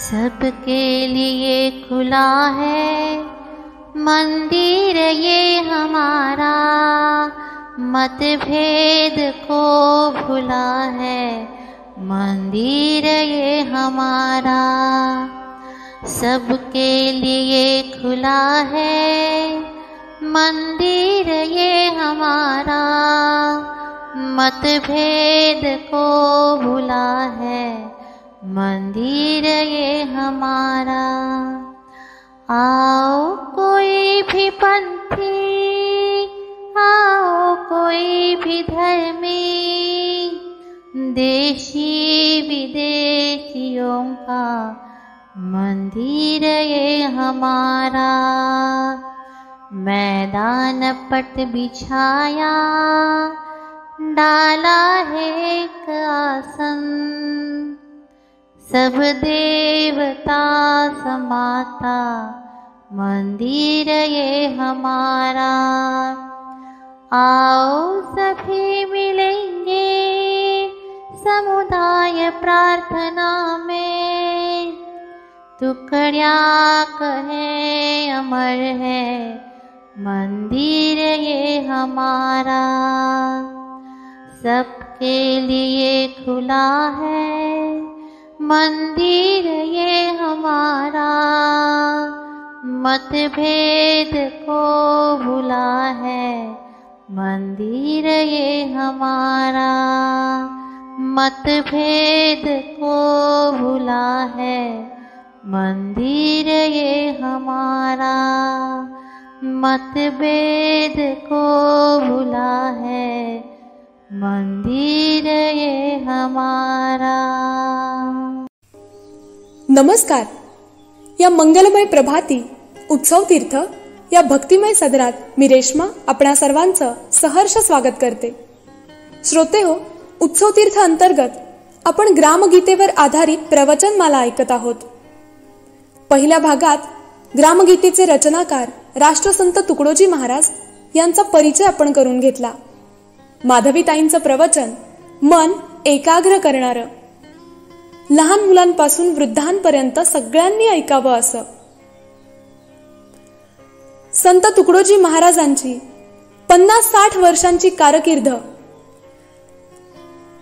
सबके लिए खुला है मंदिर ये हमारा, मतभेद को भुला है मंदिर ये हमारा। सबके लिए खुला है मंदिर ये हमारा, मतभेद को भुला है मंदिर ये हमारा। आओ कोई भी पंथी, आओ कोई भी धर्मी, देशी विदेशियों का मंदिर ये हमारा। मैदान पट बिछाया, डाला है एक आसन, सब देवता समाता मंदिर ये हमारा। आओ सभी मिलेंगे समुदाय प्रार्थना में, टुकड़ियाँ कहे अमर है मंदिर ये हमारा। सबके लिए खुला है मंदिर ये हमारा, मतभेद को भुला है मंदिर ये हमारा। मतभेद को भुला है मंदिर ये हमारा, मतभेद को भुला है मंदिर ये हमारा। नमस्कार. या मंगलमय प्रभाती उत्सव तीर्थ या भक्तिमय सदरात मी रेश्मा आपणा सर्वांचं सहर्ष स्वागत करते. श्रोते हो, उत्सव तीर्थ अंतर्गत आपण ग्रामगीतेवर आधारित प्रवचनमाला ऐकत आहोत. पहिल्या भागात ग्रामगीतेचे रचनाकार राष्ट्रसंत तुकडोजी महाराज यांचा परिचय आपण करून घेतला. माधवीताईंचं प्रवचन मन एकाग्र करणारं, लहान मुलांपासून वृद्धांपर्यंत सगळ्यांनी ऐकावं असं. संत तुकडोजी महाराजांची 50-60 वर्षांची कारकीर्द,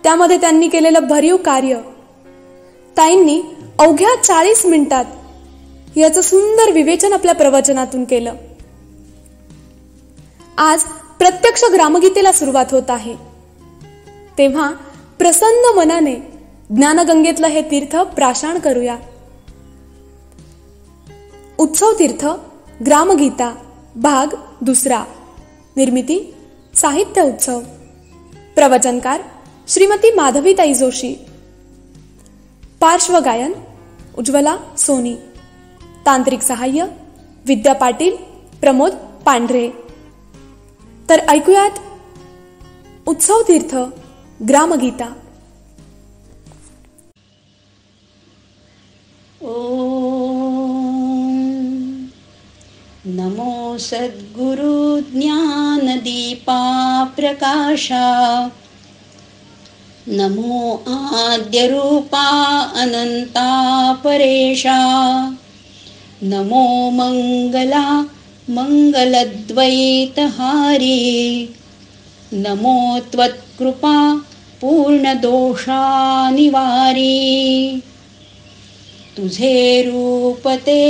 त्यामध्ये त्यांनी केलेलं भरीव कार्य ताईंनी अवघ्या 40 मिनिटात याचं सुंदर विवेचन आपल्या प्रवचनातून केलं. आज प्रत्यक्ष ग्रामगीतेला सुरुवात होत आहे, तेव्हा प्रसन्न मनाने ज्ञानगंगेतलं हे तीर्थ प्राशन करूया. उत्सव तीर्थ ग्रामगीता भाग 2. निर्मिती साहित्य उत्सव. प्रवचनकार श्रीमती माधवीताई जोशी. पार्श्वगायन उज्ज्वला सोनी. तांत्रिक सहाय्य विद्या पाटील, प्रमोद पांढरे. तर ऐकूयात उत्सव तीर्थ ग्रामगीता. नमो सद्गुरु ज्ञानदीपा प्रकाशा, नमो आद्यरूपा अनंता परेशा, नमो मंगला मंगलद्वैतहारी, नमो त्वत्कृपा पूर्णदोषा निवारी. तुझे रूप ते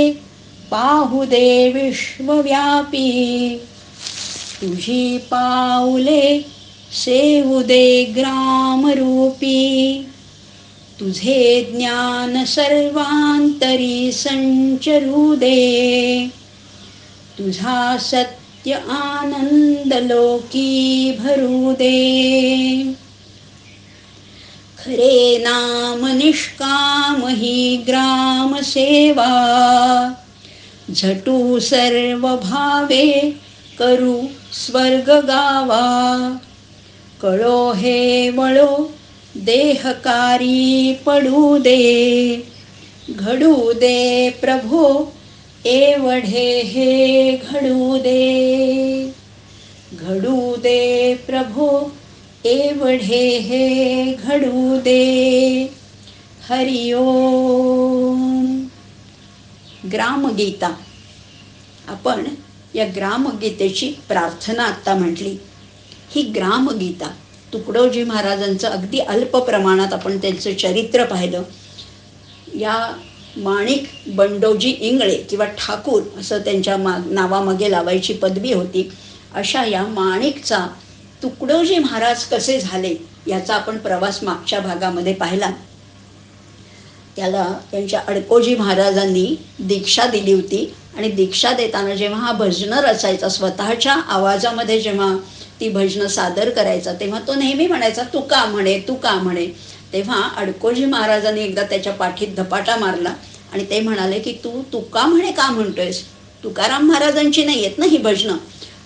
पाहू दे विश्वव्यापी, तुझी पाऊले सेवू दे ग्रामरूपी. तुझे ज्ञान सर्वांतरी संचरू दे, तुझा सत्य आनंद लोकी भरू दे. खरे नाम निष्काम ही ग्राम सेवा, झटू सर्व भावे करू स्वर्ग गावा. कळो हे वळो देहकारी पडू दे, घडू दे प्रभो एवढे हे घडू दे. घडू दे प्रभो एवढे हे घडू दे. हरि ओम. ग्रामगीता. आपण या ग्रामगीतेची प्रार्थना आत्ता म्हटली. ही ग्रामगीता तुकडोजी महाराजांचं अगदी अल्प प्रमाणात आपण त्यांचं चरित्र पाहिलं. या माणिक बंडोजी इंगळे किंवा ठाकूर असं त्यांच्या नावामागे लावायची पदवी होती. अशा या माणिकचा तुकडोजी महाराज कसे झाले याचा आपण प्रवास मागच्या भागामध्ये पाहिला. त्याला त्यांच्या अडकोजी महाराजांनी दीक्षा दिली होती आणि दीक्षा देताना जेव्हा हा भजनं रचायचा, स्वतःच्या आवाजामध्ये जेव्हा ती भजनं सादर करायचा, तेव्हा तो नेहमी म्हणायचा तुका म्हणे तुका म्हणे. तेव्हा अडकोजी महाराजांनी एकदा त्याच्या पाठीत धपाटा मारला आणि ते म्हणाले की तू तुका म्हणे का म्हणतोयस? तुकाराम महाराजांची नाही आहेत ना ही भजनं,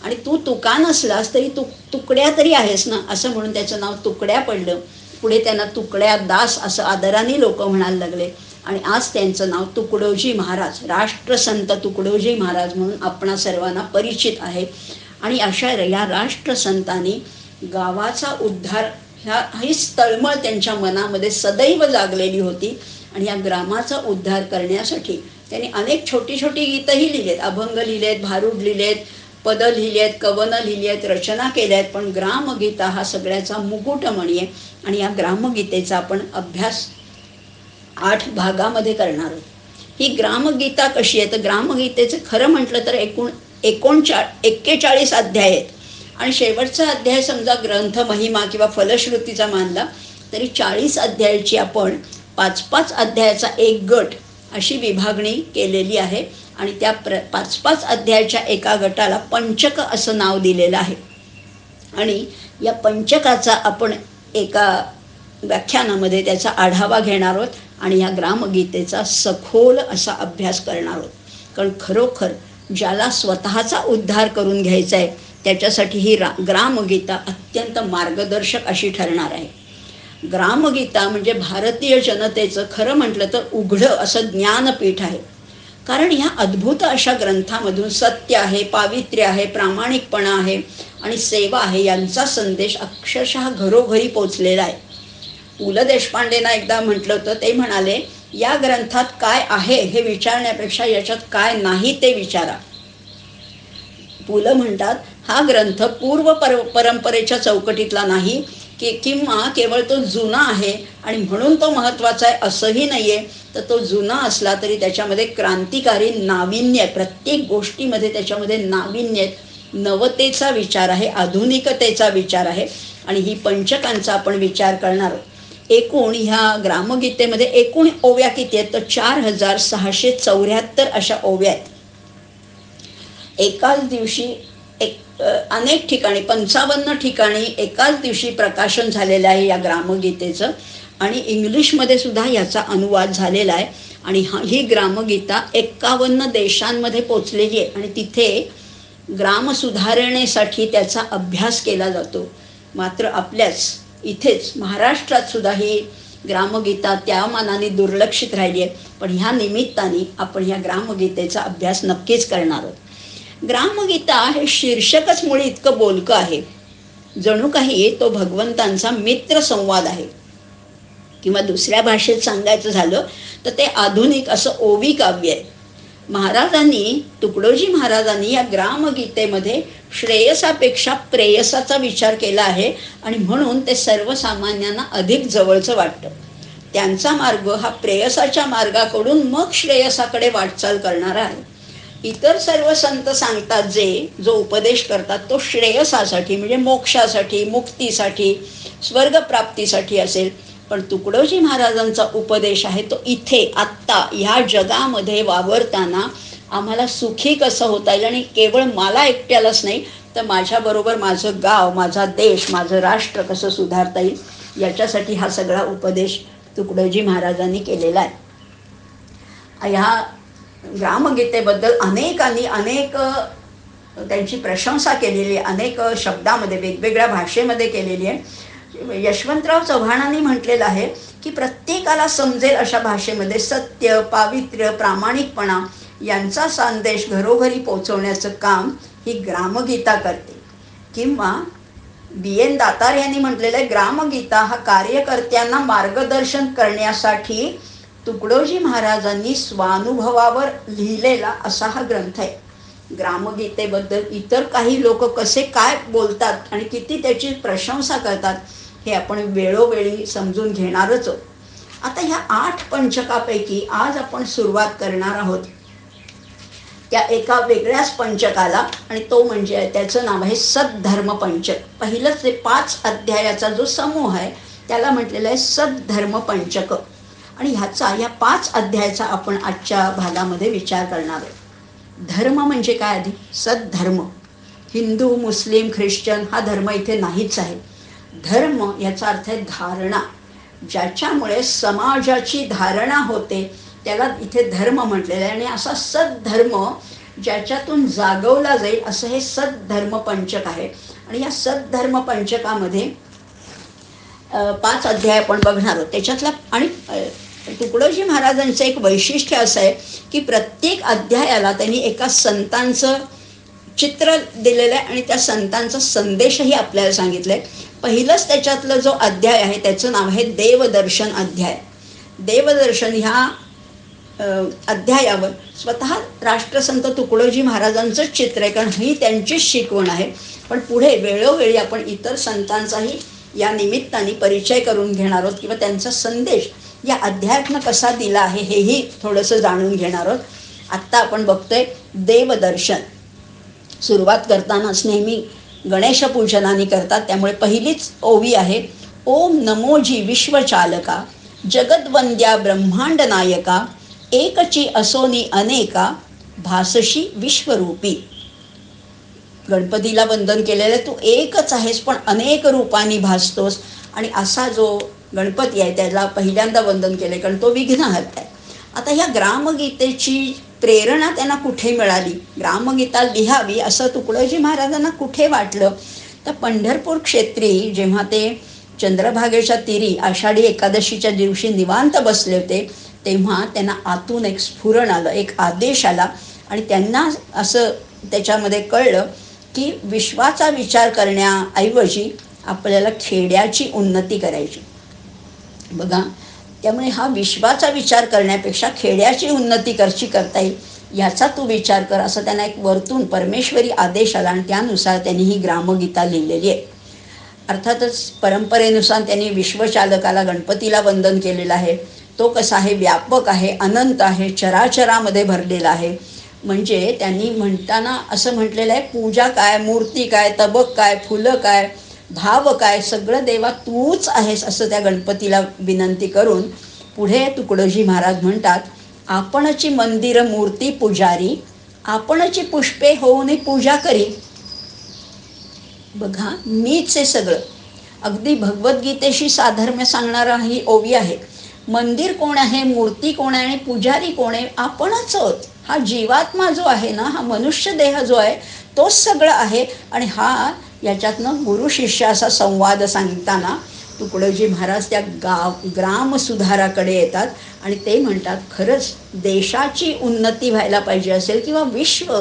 आणि तू तुका नसलास तरी तुकड्या तरी आहेस ना, असं म्हणून त्याचं नाव तुकड्या पडलं. पुढे त्यांना तुकड्या दास असं आदराने लोक म्हणायला लागले आणि आज त्यांचं नाव तुकडोजी महाराज, राष्ट्रसंत तुकडोजी महाराज म्हणून आपणा सर्वांना परिचित आहे. आणि अशा या राष्ट्रसंतांनी गावाचा उद्धार हीच तळमळ त्यांच्या मनामध्ये सदैव लागलेली होती. आणि या ग्रामाचा उद्धार करण्यासाठी त्यांनी अनेक छोटी छोटी गीतंही लिहिलेत, अभंग लिहिलेत, भारूड लिहिलेत, पदं लिहिलेत, कवनं लिहिली आहेत, रचना केल्या आहेत. पण ग्रामगीता हा सगळ्याचा मुकुटमणी आहे. आणि या ग्रामगीतेचा आपण अभ्यास 8 भागामध्ये करणार आहोत. ही ग्रामगीता कशी आहे तर ग्रामगीतेचं खरं म्हटलं तर 41 अध्याय आहेत. आणि शेवटचा अध्याय समजा ग्रंथ महिमा किंवा फलश्रुतीचा मानला तरी 40 अध्यायाची आपण 5-5 अध्यायाचा एक गट अशी विभागणी केलेली आहे. आणि त्या 5-5 अध्यायाच्या एका गटाला पंचक असं नाव दिलेलं आहे. आणि या पंचकाचा आपण एका व्याख्यानामध्ये त्याचा आढावा घेणार आहोत आणि या ग्रामगीतेचा सखोल असा अभ्यास करणार आहोत. कारण खरोखर ज्याला स्वतःचा उद्धार करून घ्यायचा आहे त्याच्यासाठी ही ग्रामगीता अत्यंत मार्गदर्शक अशी ठरणार आहे. ग्रामगीता म्हणजे भारतीय जनतेचं खरं म्हटलं तर उघडं असं ज्ञानपीठ आहे. कारण ह्या अद्भुत अशा ग्रंथामधून सत्य आहे, पावित्र्य आहे, प्रामाणिकपणा आहे आणि सेवा आहे यांचा संदेश अक्षरशः घरोघरी पोचलेला आहे. पु ल देशपांडेंना एकदा म्हटलं होतं, ते म्हणाले या ग्रंथात काय आहे हे विचारण्यापेक्षा याच्यात काय नाही ते विचारा. पु ल म्हणतात हा ग्रंथ पूर्व परंपरेच्या चौकटीतला नाही किंवा केवळ तो जुना आहे आणि म्हणून तो महत्त्वाचा आहे असंही नाही आहे. तर तो जुना असला तरी त्याच्यामध्ये क्रांतिकारी नाविन्य आहे. प्रत्येक गोष्टीमध्ये त्याच्यामध्ये नाविन्य आहे, नवतेचा विचार आहे, आधुनिकतेचा विचार आहे. आणि ही पंचकांचा आपण विचार करणार आहोत. एकूण ह्या ग्रामगीतेमध्ये एकूण ओव्या किती आहेत तर 4674 अशा ओव्या आहेत. एकाच दिवशी अनेक ठिकाणी 55 ठिकाणी एकाच दिवशी प्रकाशन झालेलं आहे या ग्रामगीतेचं. आणि इंग्लिशमध्ये सुद्धा याचा अनुवाद झालेला आहे. आणि ही ग्रामगीता 51 देशांमध्ये पोचलेली आहे आणि तिथे ग्रामसुधारणेसाठी त्याचा अभ्यास केला जातो. मात्र आपल्याच इथेच महाराष्ट्रात सुद्धा ही ग्रामगीता त्या मानाने दुर्लक्षित राहिली आहे. पण ह्या निमित्ताने आपण ह्या ग्रामगीतेचा अभ्यास नक्कीच करणार आहोत. ग्रामगीता हे शीर्षकच मुळे इतकं बोलकं आहे, जणू काही तो भगवंतांचा मित्र संवाद आहे. किंवा दुसऱ्या भाषेत सांगायचं झालं तर ते आधुनिक असं ओवी काव्य आहे. महाराजांनी तुकडोजी महाराजांनी या ग्रामगीतेमध्ये श्रेयसापेक्षा प्रेयसाचा विचार केला आहे आणि म्हणून ते सर्वसामान्यांना अधिक जवळचं वाटतं. त्यांचा मार्ग हा प्रेयसाच्या मार्गाकडून मग श्रेयसाकडे वाटचाल करणारा आहे. इतर सर्व संत सांगतात जो उपदेश करतात तो श्रेयसासाठी म्हणजे मोक्षासाठी, मुक्तीसाठी, स्वर्गप्राप्तीसाठी असेल. पण तुकडोजी महाराजांचा उपदेश आहे तो इथे आत्ता ह्या जगामध्ये वावरताना आम्हाला सुखी कसं होता येईल आणि केवळ मला एकट्यालाच नाही तर माझ्याबरोबर माझं गाव, माझा देश, माझं राष्ट्र कसं सुधारता येईल याच्यासाठी हा सगळा उपदेश तुकडोजी महाराजांनी केलेला आहे. ह्या ग्रामगीतेबद्दल अनेकांनी अनेक त्यांची प्रशंसा केलेली आहे, अनेक शब्दामध्ये वेगवेगळ्या भाषेमध्ये केलेली आहे. यशवंतराव चव्हाणांनी म्हटलेलं आहे की प्रत्येकाला समजेल अशा भाषेमध्ये सत्य, पावित्र्य, प्रामाणिकपणा यांचा संदेश घरोघरी पोचवण्याचं काम ही ग्रामगीता करते. किंवा BN दातार यांनी म्हटलेलं आहे, ग्रामगीता हा कार्यकर्त्यांना मार्गदर्शन करण्यासाठी तुकडोजी महाराजांनी स्वानुभवावर लिहिलेला असा हा ग्रंथ आहे. ग्रामगीतेबद्दल इतर काही लोक कसे काय बोलतात आणि किती त्याची प्रशंसा करतात हे आपण वेळोवेळी समजून घेणारच आहोत. आता ह्या 8 पंचकापैकी आज आपण सुरुवात करणार आहोत त्या एका वेगळ्याच पंचकाला, आणि तो म्हणजे त्याचं नाव आहे सद्धर्म पंचक. पहिलंच ते 5 अध्यायाचा जो समूह आहे त्याला म्हटलेलं आहे सद्धर्म पंचक. आणि ह्या 5 अध्यायाचा आपण आजच्या भागामध्ये विचार करणार आहोत. धर्म म्हणजे काय? आधी सद्धर्म. हिंदू, मुस्लिम, ख्रिश्चन हा धर्म इथे नाहीच आहे. धर्म याचा अर्थ आहे धारणा, ज्याच्यामुळे समाजाची धारणा होते त्याला इथे धर्म म्हटलेलं आहे. आणि असा सद्धर्म ज्याच्यातून जागवला जाईल असं हे सद्धर्म पंचक आहे. आणि या सद्धर्म पंचकामध्ये 5 अध्याय आपण बघणार आहोत. त्याच्यातला आणि तुकडोजी महाराजांचं एक वैशिष्ट्य असं आहे की प्रत्येक अध्यायाला त्यांनी एका संतांचं चित्र दिलेलं आहे आणि त्या संतांचा संदेशही आपल्याला सांगितलं आहे. पहिलंच त्याच्यातलं जो अध्याय आहे त्याचं नाव आहे देवदर्शन अध्याय. देवदर्शन ह्या अध्यायावर स्वतः राष्ट्रसंत तुकडोजी महाराजांचंच चित्र आहे, कारण ही त्यांचीच शिकवण आहे. पण पुढे वेळोवेळी आपण इतर संतांचाही या निमित्ताने परिचय करून घेणार आहोत किंवा त्यांचा संदेश या अध्यात्म कसा दिला आहे हेही थोडंसं जाणून घेणार आहोत. आत्ता आपण बघतोय देवदर्शन. सुरुवात करतानाच नेहमी गणेशपूजनाने करतात, त्यामुळे पहिलीच ओवी आहे, ओम नमोजी विश्वचालका जगद्वंद्या ब्रह्मांड नायका एकची असोनी अनेका भासशी विश्वरूपी. गणपतीला वंदन केलेलं, तू एकच आहेस पण अनेक रूपांनी भासतोस. आणि असा जो गणपती आहे त्याला पहिल्यांदा वंदन केले कारण तो विघ्नहर्ता आहे. आता ह्या ग्रामगीतेची प्रेरणा त्यांना कुठे मिळाली, ग्रामगीता लिहावी असं तुकडोजी महाराजांना कुठे वाटलं, तर पंढरपूर क्षेत्री जेव्हा ते चंद्रभागेच्या तीरी आषाढी एकादशीच्या दिवशी निवांत बसले होते तेव्हा त्यांना आतून एक स्फुरण आलं, एक आदेश आला. आणि त्यांना असं त्याच्यामध्ये कळलं की विश्वाचा विचार करण्याऐवजी आपल्याला खेड्याची उन्नती करायची. बघा, त्यामुळे हा विश्वाचा विचार करण्यापेक्षा खेड्याची उन्नती कशी करता येईल याचा तू विचार कर, असं त्यांना एक वरतून परमेश्वरी आदेश आला. आणि त्यानुसार त्यांनी ही ग्रामगीता लिहिलेली आहे. अर्थातच परंपरेनुसार त्यांनी विश्वचालकाला गणपतीला वंदन केलेलं आहे. तो कसा आहे, व्यापक आहे, अनंत आहे, चराचरामध्ये भरलेला आहे. म्हणजे त्यांनी म्हणताना असं म्हटलेलं आहे, पूजा काय, मूर्ती काय, तबक काय, फुलं काय, भाव काय, सगळं देवा तूच आहेस असं त्या गणपतीला विनंती करून पुढे तुकडोजी महाराज म्हणतात, आपणची मंदिर मूर्ती पुजारी आपणची पुष्पे होऊन पूजा करी. बघा, मीच आहे सगळं. अगदी भगवद्गीतेशी साधर्म्य सांगणारा ही ओवी आहे. मंदिर कोण आहे, मूर्ती कोण आहे आणि पुजारी कोण आहे, आपणच आहोत. हा जीवात्मा जो आहे ना, हा मनुष्य देह जो आहे तोच सगळं आहे. आणि हा याच्यातनं गुरु शिष्य असा संवाद सांगताना तुकडोजी महाराज त्या ग्रामसुधाराकडे येतात आणि ते म्हणतात, खरंच देशाची उन्नती व्हायला पाहिजे असेल किंवा विश्व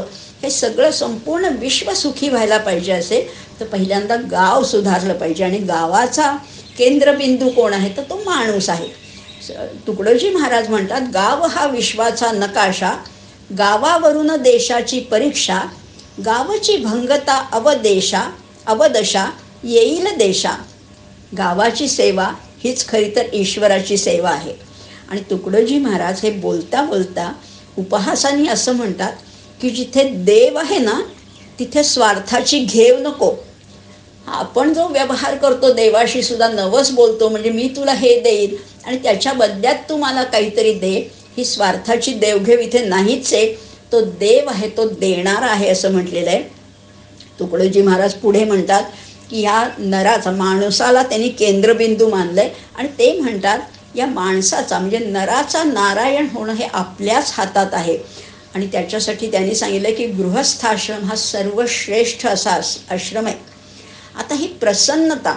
हे सगळं संपूर्ण विश्व सुखी व्हायला पाहिजे असेल तर पहिल्यांदा गाव सुधारलं पाहिजे. आणि गावाचा केंद्रबिंदू कोण आहे तर तो माणूस आहे. तुकडोजी महाराज म्हणतात, गाव हा विश्वाचा नकाशा, गावावरून देशाची परीक्षा, गावची भंगता अवदशा येईल देशा. गावाची सेवा हीच खरी तर ईश्वराची सेवा आहे. आणि तुकडोजी महाराज हे बोलता बोलता उपहासाने असं म्हणतात की जिथे देव आहे ना तिथे स्वार्थाची घेव नको. आपण जो व्यवहार करतो देवाशी सुद्धा नवस बोलतो, म्हणजे मी तुला हे देईन आणि त्याच्या बदल्यात तू मला काहीतरी दे, ही स्वार्थाची देवघेव इथे नाहीच आहे. तो देव आहे, तो देणारा आहे असं म्हटलेलं आहे. तुकडोजी महाराज पुढे म्हणतात की ह्या नराचा, माणसाला त्यांनी केंद्रबिंदू मानलंय आणि ते म्हणतात या माणसाचा म्हणजे नराचा नारायण होणं हे आपल्याच हातात आहे. आणि त्याच्यासाठी त्यांनी सांगितलं की गृहस्थाश्रम हा सर्वश्रेष्ठ असा आश्रम आहे. आता ही प्रसन्नता,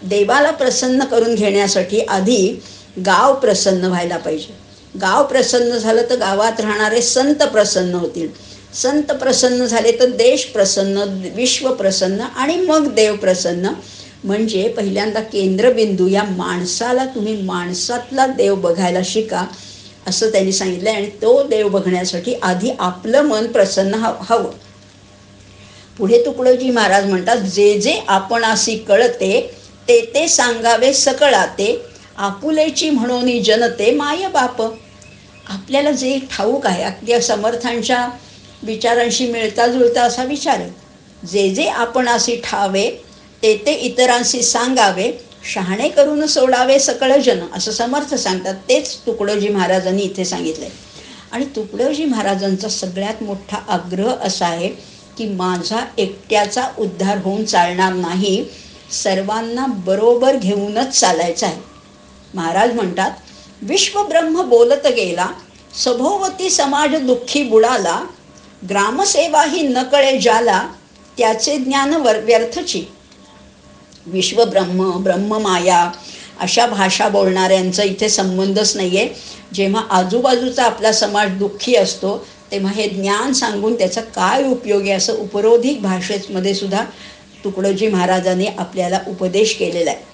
देवाला प्रसन्न करून घेण्यासाठी आधी गाव प्रसन्न व्हायला पाहिजे. गाव प्रसन्न झालं तर गावात राहणारे संत प्रसन्न होतील. संत प्रसन्न झाले तर देश प्रसन्न, विश्व प्रसन्न आणि मग देव प्रसन्न. म्हणजे पहिल्यांदा केंद्रबिंदू या माणसाला, तुम्ही माणसातला देव बघायला शिका असं त्यांनी सांगितलं. आणि तो देव बघण्यासाठी आधी आपलं मन प्रसन्न हवं. पुढे तुकडोजी महाराज म्हणतात, जे जे आपणासी कळते ते ते सांगावे सकळाते, आपुलेची म्हणून जनते माय बाप. आपल्याला जे ठाऊक आहे, अगदी समर्थांच्या विचारांशी मिळता जुळता असा विचार आहे. जे जे आपणासी ठावे ते ते इतरांशी सांगावे, शहाणे करून सोडावे सकळ जन, असं समर्थ सांगतात. तेच तुकडोजी महाराजांनी इथे सांगितलंय. आणि तुकडोजी महाराजांचा सगळ्यात मोठा आग्रह असा आहे की माझा एकट्याचा उद्धार होऊन चालणार नाही, सर्वांना बरोबर घेऊनच चालायचं आहे. महाराज म्हणतात, विश्वब्रह्म बोलत गेला, सभोवती समाज दुःखी बुडाला, ग्रामसेवा ही न कळे जाला, त्याचे ज्ञान व्यर्थची. विश्वब्रह्म, ब्रह्ममाया अशा भाषा बोलणाऱ्यांचा इथे संबंधच नाही आहे. जेव्हा आजूबाजूचा आपला समाज दुःखी असतो तेव्हा हे ज्ञान सांगून त्याचा काय उपयोग आहे असं उपरोधिक भाषेमध्ये सुद्धा तुकडोजी महाराजांनी आपल्याला उपदेश केलेला आहे.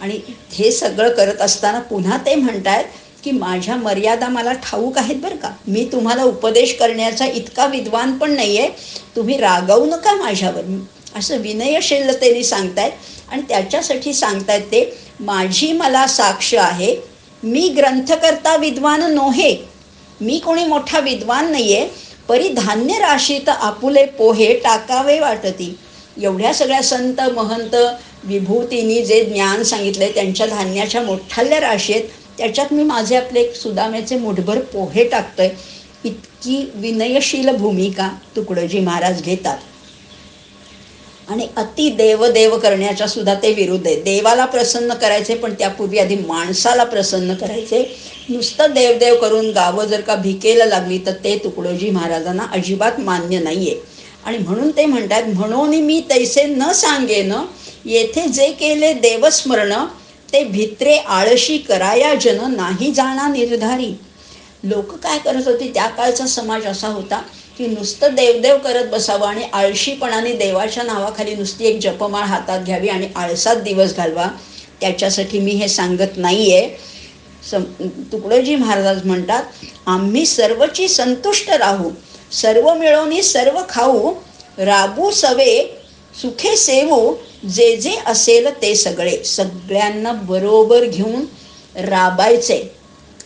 आणि हे सगळं करत असताना पुन्हा ते म्हणतायत की माझ्या मर्यादा मला ठाऊक आहेत बरं का, मी तुम्हाला उपदेश करण्याचा इतका विद्वान पण नाही आहे, तुम्ही रागावू नका माझ्यावर, असं विनयशीलतेने सांगतायत. आणि त्याच्यासाठी सांगतायत ते, माझी मला साक्ष आहे, मी ग्रंथकर्ता विद्वान नोहे, मी कोणी मोठा विद्वान नाही आहे, परी धान्य राशीत आपुले पोहे टाकावे वाटती. एवढ्या सगळ्या संत महंत विभूतींनी जे ज्ञान सांगितलंय त्यांच्या धान्याच्या मोठाल्या राशी आहेत, त्याच्यात मी माझे आपले सुदाम्याचे मुठभर पोहे टाकतोय. इतकी विनयशील भूमिका तुकडोजी महाराज घेतात. आणि अति देवदेव करण्याच्या सुद्धा ते विरुद्ध आहे. देवाला प्रसन्न करायचे पण त्यापूर्वी आधी माणसाला प्रसन्न करायचे. नुसतं देवदेव करून गावं जर का भिकेला लागली तर ते तुकडोजी महाराजांना अजिबात मान्य नाहीये. आणि म्हणून ते म्हणतात, म्हणून मी तैसे न सांगेन, येथे जे केले देवस्मरण, ते भित्रे आळशी कराया जन, नाही जाणा निर्धारी. लोक काय करत होते, त्या काळचा समाज असा होता की नुसतं देवदेव करत बसावं आणि आळशीपणाने देवाच्या नावाखाली नुसती एक जपमाळ हातात घ्यावी आणि आळसात दिवस घालवा. त्याच्यासाठी मी हे सांगत नाहीये. तुकडोजी महाराज म्हणतात, आम्ही सर्वची संतुष्ट राहू, सर्व मिळवणी सर्व खाऊ, राबू सवे सुखे सेवू, जे जे असेल ते सगळे. सगळ्यांना बरोबर घेऊन राबायचे,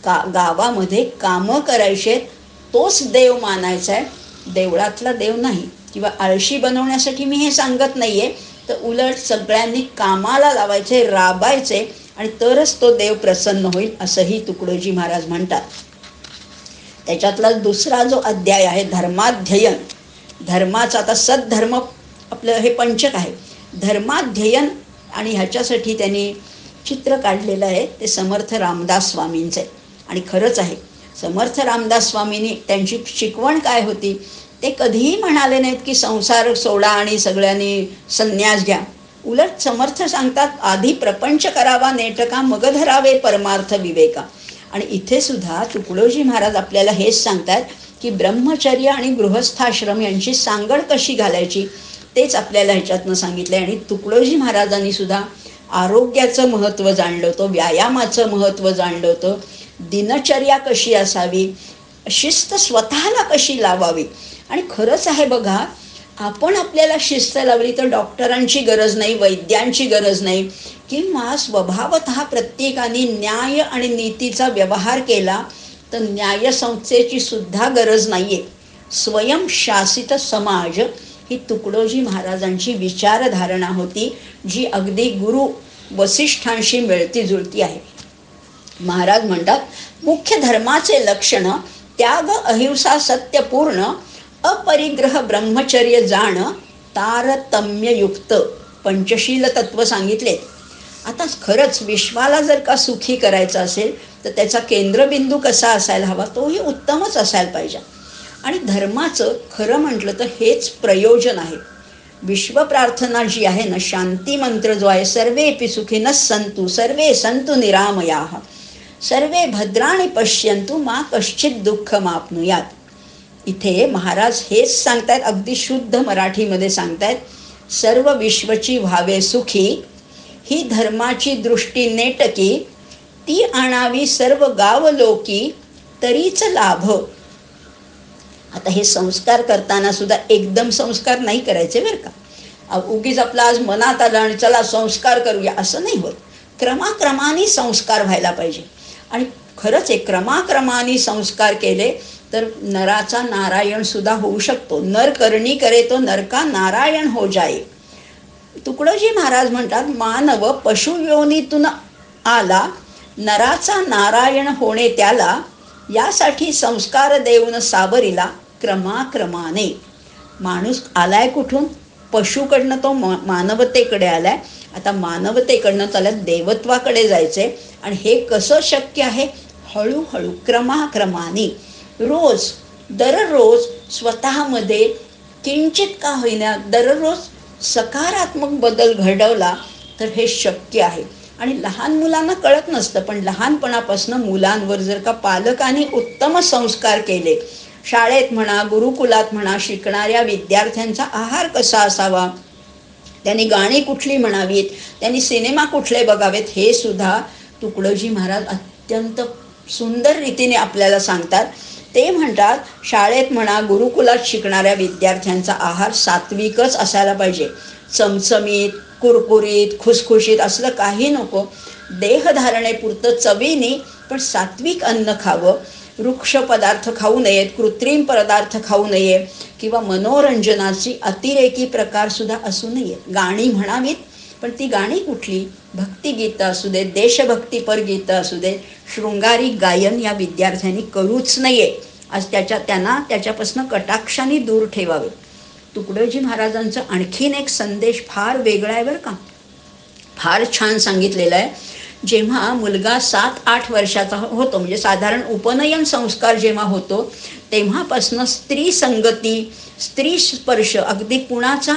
गावामध्ये कामं करायचे, तोच देव मानायचा आहे, देवळातला देव नाही. किंवा आळशी बनवण्यासाठी मी हे सांगत नाहीये, तर उलट सगळ्यांनी कामाला लावायचे, राबायचे, आणि तरच तो देव प्रसन्न होईल असंही तुकडोजी महाराज म्हणतात. त्याच्यातला दुसरा जो अध्याय आहे धर्माध्ययन, धर्माचा, आता सद्धर्म आपलं हे पंचक आहे, धर्माध्ययन. आणि ह्याच्यासाठी त्यांनी चित्र काढलेलं आहे, ते समर्थ रामदास स्वामींचं आहे. आणि खरंच आहे, समर्थ रामदास स्वामींनी त्यांची शिकवण काय होती, ते कधीही म्हणाले नाहीत की संसार सोडा आणि सगळ्यांनी संन्यास घ्या. उलट समर्थ सांगतात, आधी प्रपंच करावा नेटका, मग धरावे परमार्थ विवेका. आणि इथे सुद्धा तुकडोजी महाराज आपल्याला हेच सांगतात की ब्रह्मचर्य आणि गृहस्थाश्रम यांची सांगड कशी घालायची तेच आपल्याला ह्याच्यातनं सांगितलं आहे. आणि तुकडोजी महाराजांनी सुद्धा आरोग्याचं महत्त्व जाणलं होतं, व्यायामाचं महत्त्व जाणलं होतं, दिनचर्या कशी असावी, शिस्त स्वतःला कशी लावावी. आणि खरंच आहे बघा, आपण आपल्याला शिस्त लावली तर डॉक्टरांची गरज नाही, वैद्यांची गरज नाही, किंवा स्वभावतः प्रत्येकाने न्याय आणि नीतीचा व्यवहार केला तर न्यायसंस्थेची सुद्धा गरज नाहीये. स्वयंशासित समाज ही तुकडोजी महाराजांची विचारधारणा होती, जी अगदी गुरु वसिष्ठांशी मिळती जुळती आहे. महाराज म्हणतात, मुख्य धर्माचे लक्षण त्याग, अहिंसा, सत्यपूर्ण, अपरिग्रह, ब्रह्मचर्य जाण, तारतम्ययुक्त पंचशील तत्व सांगितले. आता खरंच विश्वाला जर का सुखी करायचं असेल तर त्याचा केंद्रबिंदू कसा असायला हवा, तोही उत्तमच असायला पाहिजे. आणि धर्माचं खरं म्हटलं तर हेच प्रयोजन आहे. विश्वप्रार्थना जी आहे ना, शांती मंत्र जो आहे, सर्वेपि सुखिनः सन्तु सर्वे सन्तु निरामयाः सर्वे भद्राणि पश्यन्तु मा कश्चित् दुःखमाप्नुयात्. इथे महाराज हेच सांगतायत, अगदी शुद्ध मराठीमध्ये सांगतायत, सर्व विश्वची व्हावे सुखी, ही धर्माची दृष्टी नेटकी, ती आणावी सर्व गाव लोकी, तरीच लाभ. आता हे संस्कार करताना सुद्धा एकदम संस्कार नाही करायचे बरं का. उगीच आपला आज मनात आलं आणि चला संस्कार करूया असं नाही होत. क्रमाक्रमाने संस्कार व्हायला पाहिजे. आणि खरंच आहे, क्रमाक्रमाने संस्कार केले तर नराचा नारायण सुद्धा होऊ शकतो. नर करणी करे तो नरका नारायण हो जाए. तुकडोजी महाराज म्हणतात, मानव पशुयोनीतून आला, नराचा नारायण होणे त्याला, यासाठी संस्कार देऊन साबरीला क्रमाक्रमाने. माणूस आलाय कुठून? पशुकडनं तो मानवतेकडे आलाय. आता मानवतेकडनं त्याला देवत्वाकडे जायचंय. आणि हे कसं शक्य आहे? हळूहळू क्रमाक्रमाने रोज दररोज स्वतःमध्ये किंचित का होईना दररोज सकारात्मक बदल घडवला तर हे शक्य आहे. आणि लहान मुलांना कळत नसतं, पण लहानपणापासून मुलांवर जर का पालकांनी उत्तम संस्कार केले, शाळेत म्हणा गुरुकुलात म्हणा शिकणाऱ्या विद्यार्थ्यांचा आहार कसा असावा, त्यांनी गाणी कुठली म्हणावीत, त्यांनी सिनेमा कुठले बघावेत, हे सुद्धा तुकडोजी महाराज अत्यंत सुंदर रीतीने आपल्याला सांगतात. ते म्हणतात, शाळेत म्हणा गुरुकुलात शिकणाऱ्या विद्यार्थ्यांचा आहार सात्विकच असायला पाहिजे. चमचमीत कुरकुरीत खुसखुशीत असलं काही नको. देहधारणेपुरतं चवीने पण सात्विक अन्न खावं. वृक्ष पदार्थ खाऊ नयेत, कृत्रिम पदार्थ खाऊ नये, किंवा मनोरंजनाची अतिरेकी प्रकार सुद्धा असू नये. गाणी म्हणावीत, पण ती गाणी कुठली? भक्तिगीतं असू देत, देशभक्तीपर गीतं असू देत, शृंगारी गायन या विद्यार्थ्यांनी करूच नये. आज त्यांना त्याच्यापासून कटाक्षाने दूर ठेवावे. तुकडोजी महाराजांचा आणखीन एक संदेश फार वेगळा आहे बरं का. फार छान सांगितलेला आहे. जेव्हा मुलगा 7-8 वर्षाचा होतो, म्हणजे साधारण उपनयन संस्कार जेव्हा होतो, तेव्हापासून स्त्री संगती, स्त्री स्पर्श, अगदी कुणाचा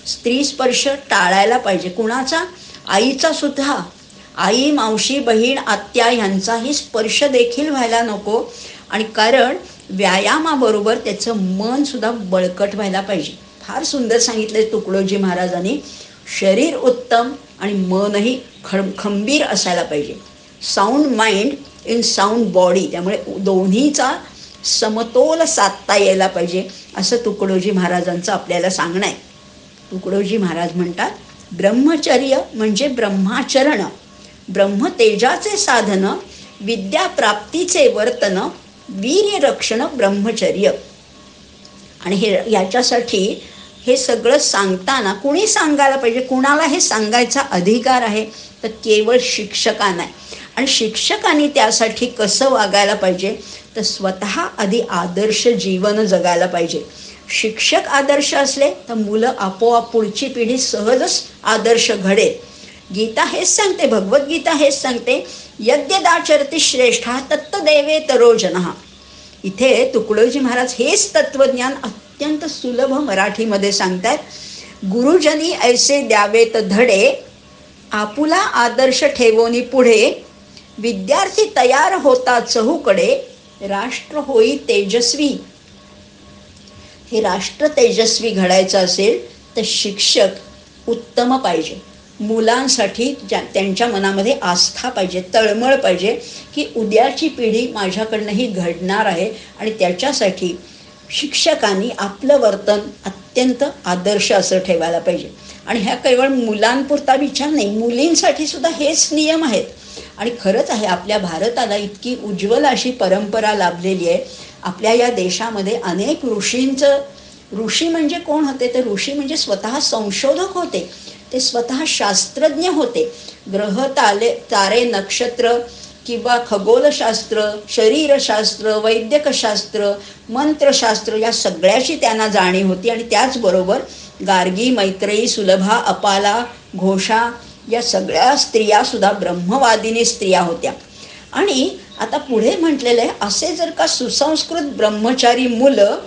स्त्री स्पर्श टाळायला पाहिजे. कुणाचा? आईचा सुद्धा. आई, मावशी, बहीण, आत्या ह्यांचाही स्पर्श देखील व्हायला नको. आणि कारण व्यायामाबरोबर त्याचं मन सुद्धा बळकट व्हायला पाहिजे. फार सुंदर सांगितले तुकडोजी महाराजांनी. शरीर उत्तम आणि मनही खंबीर असायला पाहिजे. Sound mind in sound body. त्यामुळे दोन्हीचा समतोल साधता यायला पाहिजे असं तुकडोजी महाराजांचं आपल्याला सांगणं आहे. तुकडोजी महाराज म्हणतात, ब्रह्मचर्य म्हणजे ब्रह्माचरण, ब्रह्मतेजाचे साधन, विद्याप्राप्तीचे वर्तन, वीर्य रक्षण ब्रह्मचर्य. आणि याच्यासाठी हे सगळं सांगताना कुणी सांगायला पाहिजे? कुणाला हे सांगायचा अधिकार आहे? तर केवळ शिक्षकांना आहे. आणि शिक्षकांनी त्यासाठी कसं वागायला पाहिजे? तर स्वतः आधी आदर्श जीवन जगायला पाहिजे. शिक्षक आदर्श असले तर मुलं आपोआप पुढची पिढी सहजच आदर्श घडेल. गीता हेच सांगते, भगवद्गीता हेच सांगते, यद्यदाचरति श्रेष्ठा तत्तदेवे तरो जनः. इथे तुकडोजी महाराज हेच तत्वज्ञान अत्यंत सुलभ मराठीमध्ये सांगतात. गुरुजनी ऐसे द्यावेत धडे, आपुला आदर्श ठेवोनी पुढे, विद्यार्थी तयार होता चहूकडे, राष्ट्र होई तेजस्वी. हे राष्ट्र तेजस्वी घडायचं असेल तर शिक्षक उत्तम पाहिजे. मुलांसाठी त्यांच्या मनामध्ये आस्था पाहिजे, तळमळ पाहिजे की उद्याची पिढी माझ्याकडनंही घडणार आहे. आणि त्याच्यासाठी शिक्षकांनी आपलं वर्तन अत्यंत आदर्श असं ठेवायला पाहिजे. आणि ह्या केवळ मुलांपुरता विचार नाही, मुलींसाठी सुद्धा हेच नियम आहेत. आणि खरंच आहे, आपल्या भारताला इतकी उज्ज्वल अशी परंपरा लाभलेली आहे. आपल्या या देशामध्ये अनेक ऋषी म्हणजे कोण होते? तर ऋषी म्हणजे स्वतः संशोधक होते, ते स्वतः शास्त्रज्ञ होते. ग्रह तारे नक्षत्र किंवा खगोलशास्त्र, शरीरशास्त्र, वैद्यकशास्त्र, मंत्रशास्त्र या सगळ्याची त्यांना जाणीव होती. आणि त्याचबरोबर गार्गी, मैत्रेयी, सुलभा, अपाला, घोषा या सगळ्या स्त्रिया सुद्धा ब्रह्मवादिनी स्त्रिया होत्या. आणि आता पुढे म्हटलेलं आहे, असे जर का सुसंस्कृत ब्रह्मचारी मुलं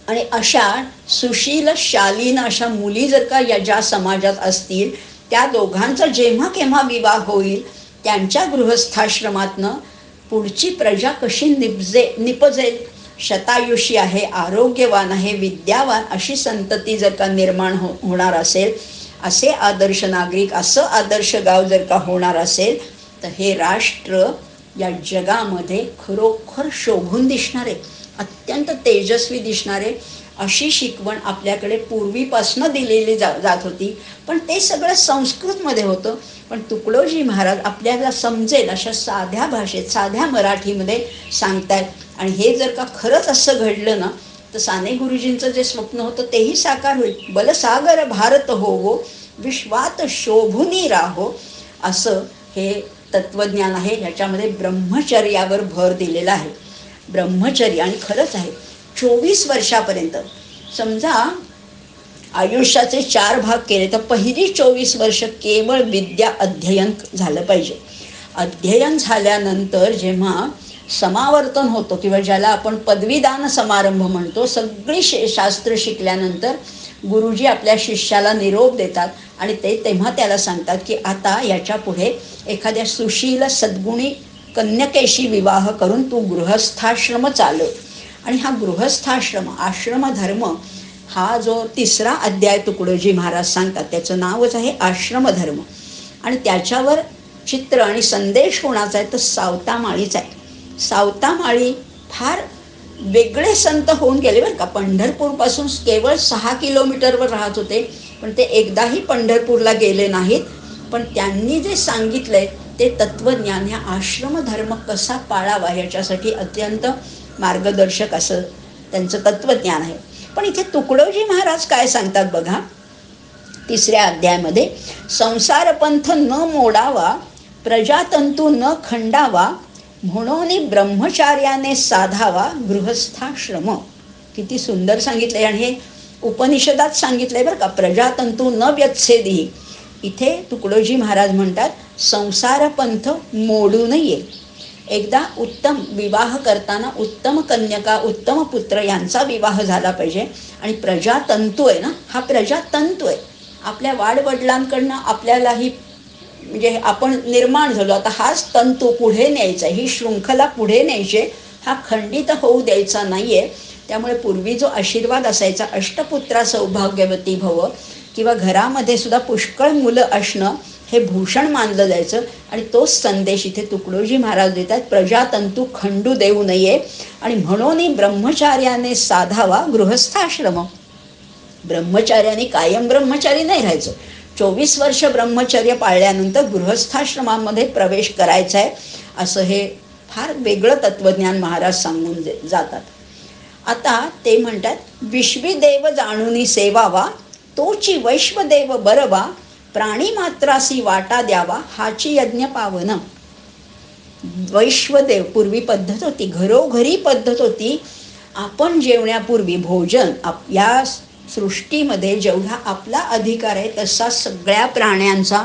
आणि अशा सुशील शालीन अशा मुली जर का या ज्या समाजात असतील, त्या दोघांचा जेव्हा केव्हा विवाह होईल, त्यांच्या गृहस्थाश्रमातनं पुढची प्रजा कशी निपजेल शतायुषी आहे, आरोग्यवान आहे, विद्यावान अशी संतती जर का निर्माण होणार असेल, असे आदर्श नागरिक, असं आदर्श गाव जर का होणार असेल, तर हे राष्ट्र या जगामध्ये खरोखर शोभून दिसणारे, अत्यंत तेजस्वी दिसणारे, अशी शिकवण आपल्याकडे पूर्वीपासून दिलेली जात होती. पण ते सगळं संस्कृतमध्ये होतं. पण तुकडोजी महाराज आपल्याला समजेल अशा साध्या भाषेत, साध्या मराठीमध्ये सांगतायत. आणि हे जर का खरंच असं घडलं ना, तर साने गुरुजींचं जे स्वप्न होतं तेही साकार होईल. बलसागर भारत होवो, विश्वात शोभुनी राहो, असं हे तत्वज्ञान आहे. ह्याच्यामध्ये ब्रह्मचर्यावर भर दिलेला आहे. ब्रह्मचर्य, आणि खरंच आहे 24 वर्षापर्यंत. समजा आयुष्याचे 4 भाग केले तर पहिली 24 वर्ष केवळ विद्या अध्ययन झालं पाहिजे. अध्ययन झाल्यानंतर जेव्हा समावर्तन होतं, किंवा ज्याला आपण पदवीदान समारंभ म्हणतो, सगळी शास्त्र शिकल्यानंतर गुरुजी आपल्या शिष्याला निरोप देतात आणि ते तेव्हा त्याला सांगतात की आता याच्या पुढे एखाद्या सुशील सद्गुणी कन्यकेशी विवाह करून तू गृहस्थाश्रम चालव. आणि हा गृहस्थाश्रम, आश्रमधर्म, हा जो 3रा अध्याय तुकडोजी महाराज सांगतात त्याचं नावच आहे आश्रमधर्म. आणि त्याच्यावर चित्र आणि संदेश कोणाचा आहे तर सावतामाळीचा आहे. सावतामाळी फार वेगळे संत होऊन गेले बरं का. पंढरपूरपासून केवळ 6 किलोमीटरवर राहत होते, पण ते एकदाही पंढरपूरला गेले नाहीत. पण त्यांनी जे सांगितलंय ते तत्वज्ञान, ह्या आश्रमधर्म कसा पाळावा याच्यासाठी अत्यंत मार्गदर्शक असं त्यांचं तत्वज्ञान आहे. पण इथे तुकडोजी महाराज काय सांगतात बघा, 3ऱ्या अध्यायामध्ये, संसारपंथ न मोडावा, प्रजातंतू न खंडावा, म्हणून ब्रह्मचार्याने साधावा गृहस्थाश्रम. किती सुंदर सांगितलंय. आणि हे उपनिषदात सांगितलंय बरं का, प्रजातंतू न व्यच्छेदी. इथे तुकडोजी महाराज म्हणतात संसारपंथ मोडू नये. एकदा उत्तम विवाह करताना उत्तम कन्यका, उत्तम पुत्र यांचा विवाह झाला पाहिजे. आणि प्रजातंतू आहे ना, हा प्रजातंतू आहे. आपल्या वाडवडिलांकडनं आपल्यालाही म्हणजे आपण निर्माण झालो, आता हाच तंतू पुढे न्यायचा, ही शृंखला पुढे न्यायची, हा खंडित होऊ द्यायचा नाहीये. त्यामुळे पूर्वी जो आशीर्वाद असायचा, अष्टपुत्रा सौभाग्यवती भव, किंवा घरामध्ये सुद्धा पुष्कळ मुलं असणं हे भूषण मानलं जायचं. आणि तोच संदेश इथे तुकडोजी महाराज देतात, प्रजातंतू खंडू देऊ नये. आणि म्हणून ब्रह्मचार्याने साधावा गृहस्थाश्रम. ब्रह्मचार्याने कायम ब्रह्मचारी नाही राहायचं. 24 वर्ष ब्रह्मचर्य पाळल्यानंतर गृहस्थाश्रमामध्ये प्रवेश करायचा आहे, असं हे फार वेगळं तत्वज्ञान महाराज सांगून जातात. आता ते म्हणतात, विश्वदेव जाणूनी सेवावा, तोची वैश्वदेव बरवा, प्राणी मात्रासी वाटा द्यावा, हाची यज्ञ पावन. वैश्वदेव पूर्वी पद्धत होती, घरोघरी पद्धत होती. आपण जेवण्यापूर्वी भोजन, या सृष्टीमध्ये जेवढा आपला अधिकार आहे तसा सगळ्या प्राण्यांचा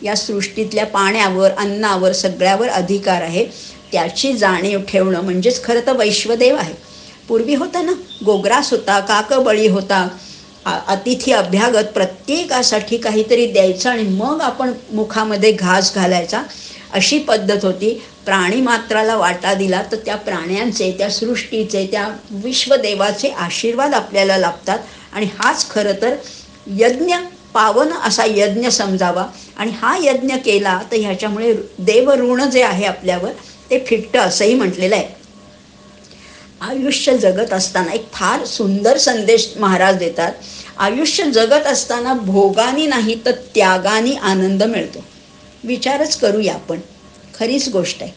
या सृष्टीतल्या पाण्यावर, अन्नावर, सगळ्यावर अधिकार आहे. त्याची जाणीव ठेवणं म्हणजेच खरं तर वैश्वदेव आहे. पूर्वी होता ना, गोग्रास होता, काकबळी होता, अतिथी अभ्यागत, प्रत्येकासाठी काहीतरी द्यायचं आणि मग आपण मुखामध्ये घास घालायचा, अशी पद्धत होती. प्राणीमात्राला वाटा दिला तर त्या प्राण्यांचे, त्या सृष्टीचे, त्या विश्वदेवाचे आशीर्वाद आपल्याला लाभतात. आणि हाच खरं तर यज्ञ, पावन असा यज्ञ समजावा. आणि हा यज्ञ केला तर ह्याच्यामुळे देवऋण जे आहे आपल्यावर ते फिटतं, असंही म्हटलेलं आहे. आयुष्य जगत असताना एक फार सुंदर संदेश महाराज देतात. आयुष्य जगत असताना भोगानी नाही तर त्यागानी आनंद मिळतो. विचारच करूया आपण, खरीच गोष्ट आहे.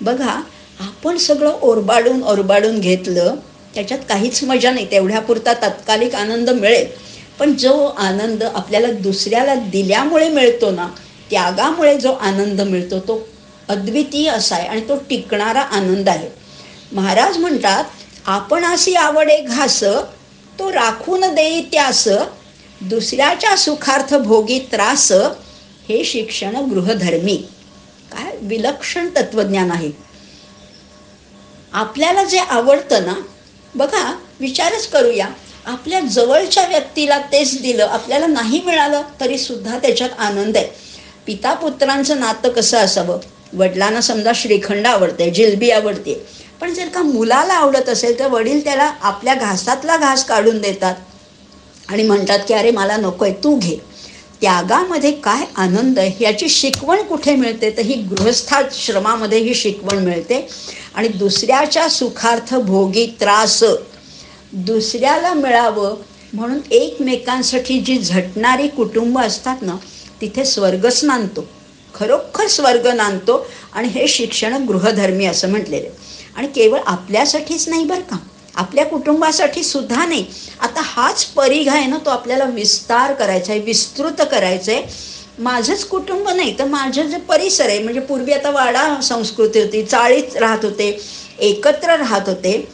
बघा, आपण सगळं ओरबाडून घेतलं, त्याच्यात काहीच मजा नाही. तेवढ्यापुरता तात्कालिक आनंद मिळेल, पण जो आनंद आपल्याला दुसऱ्याला दिल्यामुळे मिळतो ना, त्यागामुळे जो आनंद मिळतो तो अद्वितीय असा आहे आणि तो टिकणारा आनंद आहे. महाराज म्हणतात, आपण अशी आवडे घास, तो राखून देई त्यास, दुसऱ्याच्या सुखार्थ भोगी त्रास, हे शिक्षण गृहधर्मी. काय विलक्षण तत्वज्ञान आहे. आपल्याला जे आवडतं ना, बघा विचारच करूया, आपल्या जवळच्या व्यक्तीला तेच दिलं, आपल्याला नाही मिळालं तरी सुद्धा त्याच्यात आनंद आहे. पिता पुत्रांचं नातं कसं असावं? वडिलांना समजा श्रीखंड आवडते, जिलबी आवडते, पण जर का मुलाला आवडत असेल तर वडील त्याला आपल्या घासातला घास काढून देतात आणि म्हणतात की अरे मला नकोय, तू घे. त्यागामध्ये काय आनंद आहे याची शिकवण कुठे मिळते, तर ही गृहस्थाश्रमामध्ये ही शिकवण मिळते. आणि दुसऱ्याच्या सुखार्थ भोगी त्रास दुसऱ्याला मिळावं म्हणून एकमेकांसाठी जी झटणारी कुटुंब असतात ना, तिथे स्वर्गच नांदतो, खरोखर स्वर्ग नांदतो. आणि हे शिक्षण गृहधर्मी असं म्हटलेलं आहे. आणि केवळ आपल्यासाठीच नाही बरं का, आपल्या कुटुंबासाठी सुद्धा नाही. आता हाच परिघ आहे ना, तो आपल्याला विस्तार करायचा आहे, विस्तृत करायचं आहे. माझंच कुटुंब नाही तर माझं जे परिसर आहे, म्हणजे पूर्वी आता वाडा संस्कृती होती, चाळीत राहत होते, एकत्र राहत होते.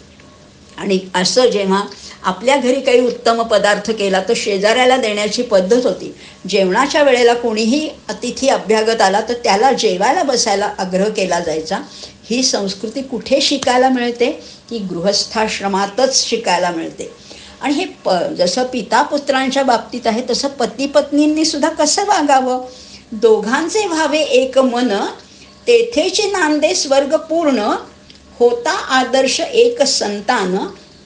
आणि असं जेव्हा आपल्या घरी काही उत्तम पदार्थ केला तर शेजाऱ्याला देण्याची पद्धत होती. जेवणाच्या वेळेला कोणीही अतिथी अभ्यागत आला तर त्याला जेवायला बसायला आग्रह केला जायचा. ही संस्कृती कुठे शिकायला मिळते, ती गृहस्थाश्रमातच शिकायला मिळते. आणि हे जसं पिता पुत्रांच्या बाबतीत आहे तसं पती पत्नींनी सुद्धा कसं वागावं. दोघांचे व्हावे एक मन, तेथेची नांदे स्वर्ग पूर्ण, होता आदर्श एक संतान,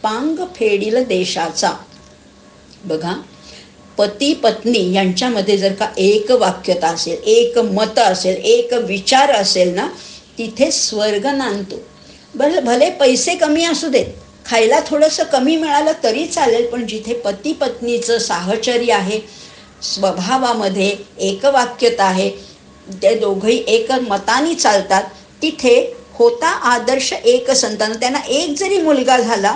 पांग फेडील देशाचा. बघा, पती पत्नी यांच्यामध्ये जर का एक वाक्यता असेल, एक मत असेल, एक विचार असेल ना, तिथे स्वर्ग नांदतो. भले पैसे कमी असू देत, खायला थोडंसं कमी मिळालं तरी चालेल, पण जिथे पती पत्नीचं साहचर्य आहे, स्वभावामध्ये एकवाक्यता आहे, ते दोघंही एक मतानी चालतात, तिथे होता आदर्श एक संतान. त्यांना एक जरी मुलगा झाला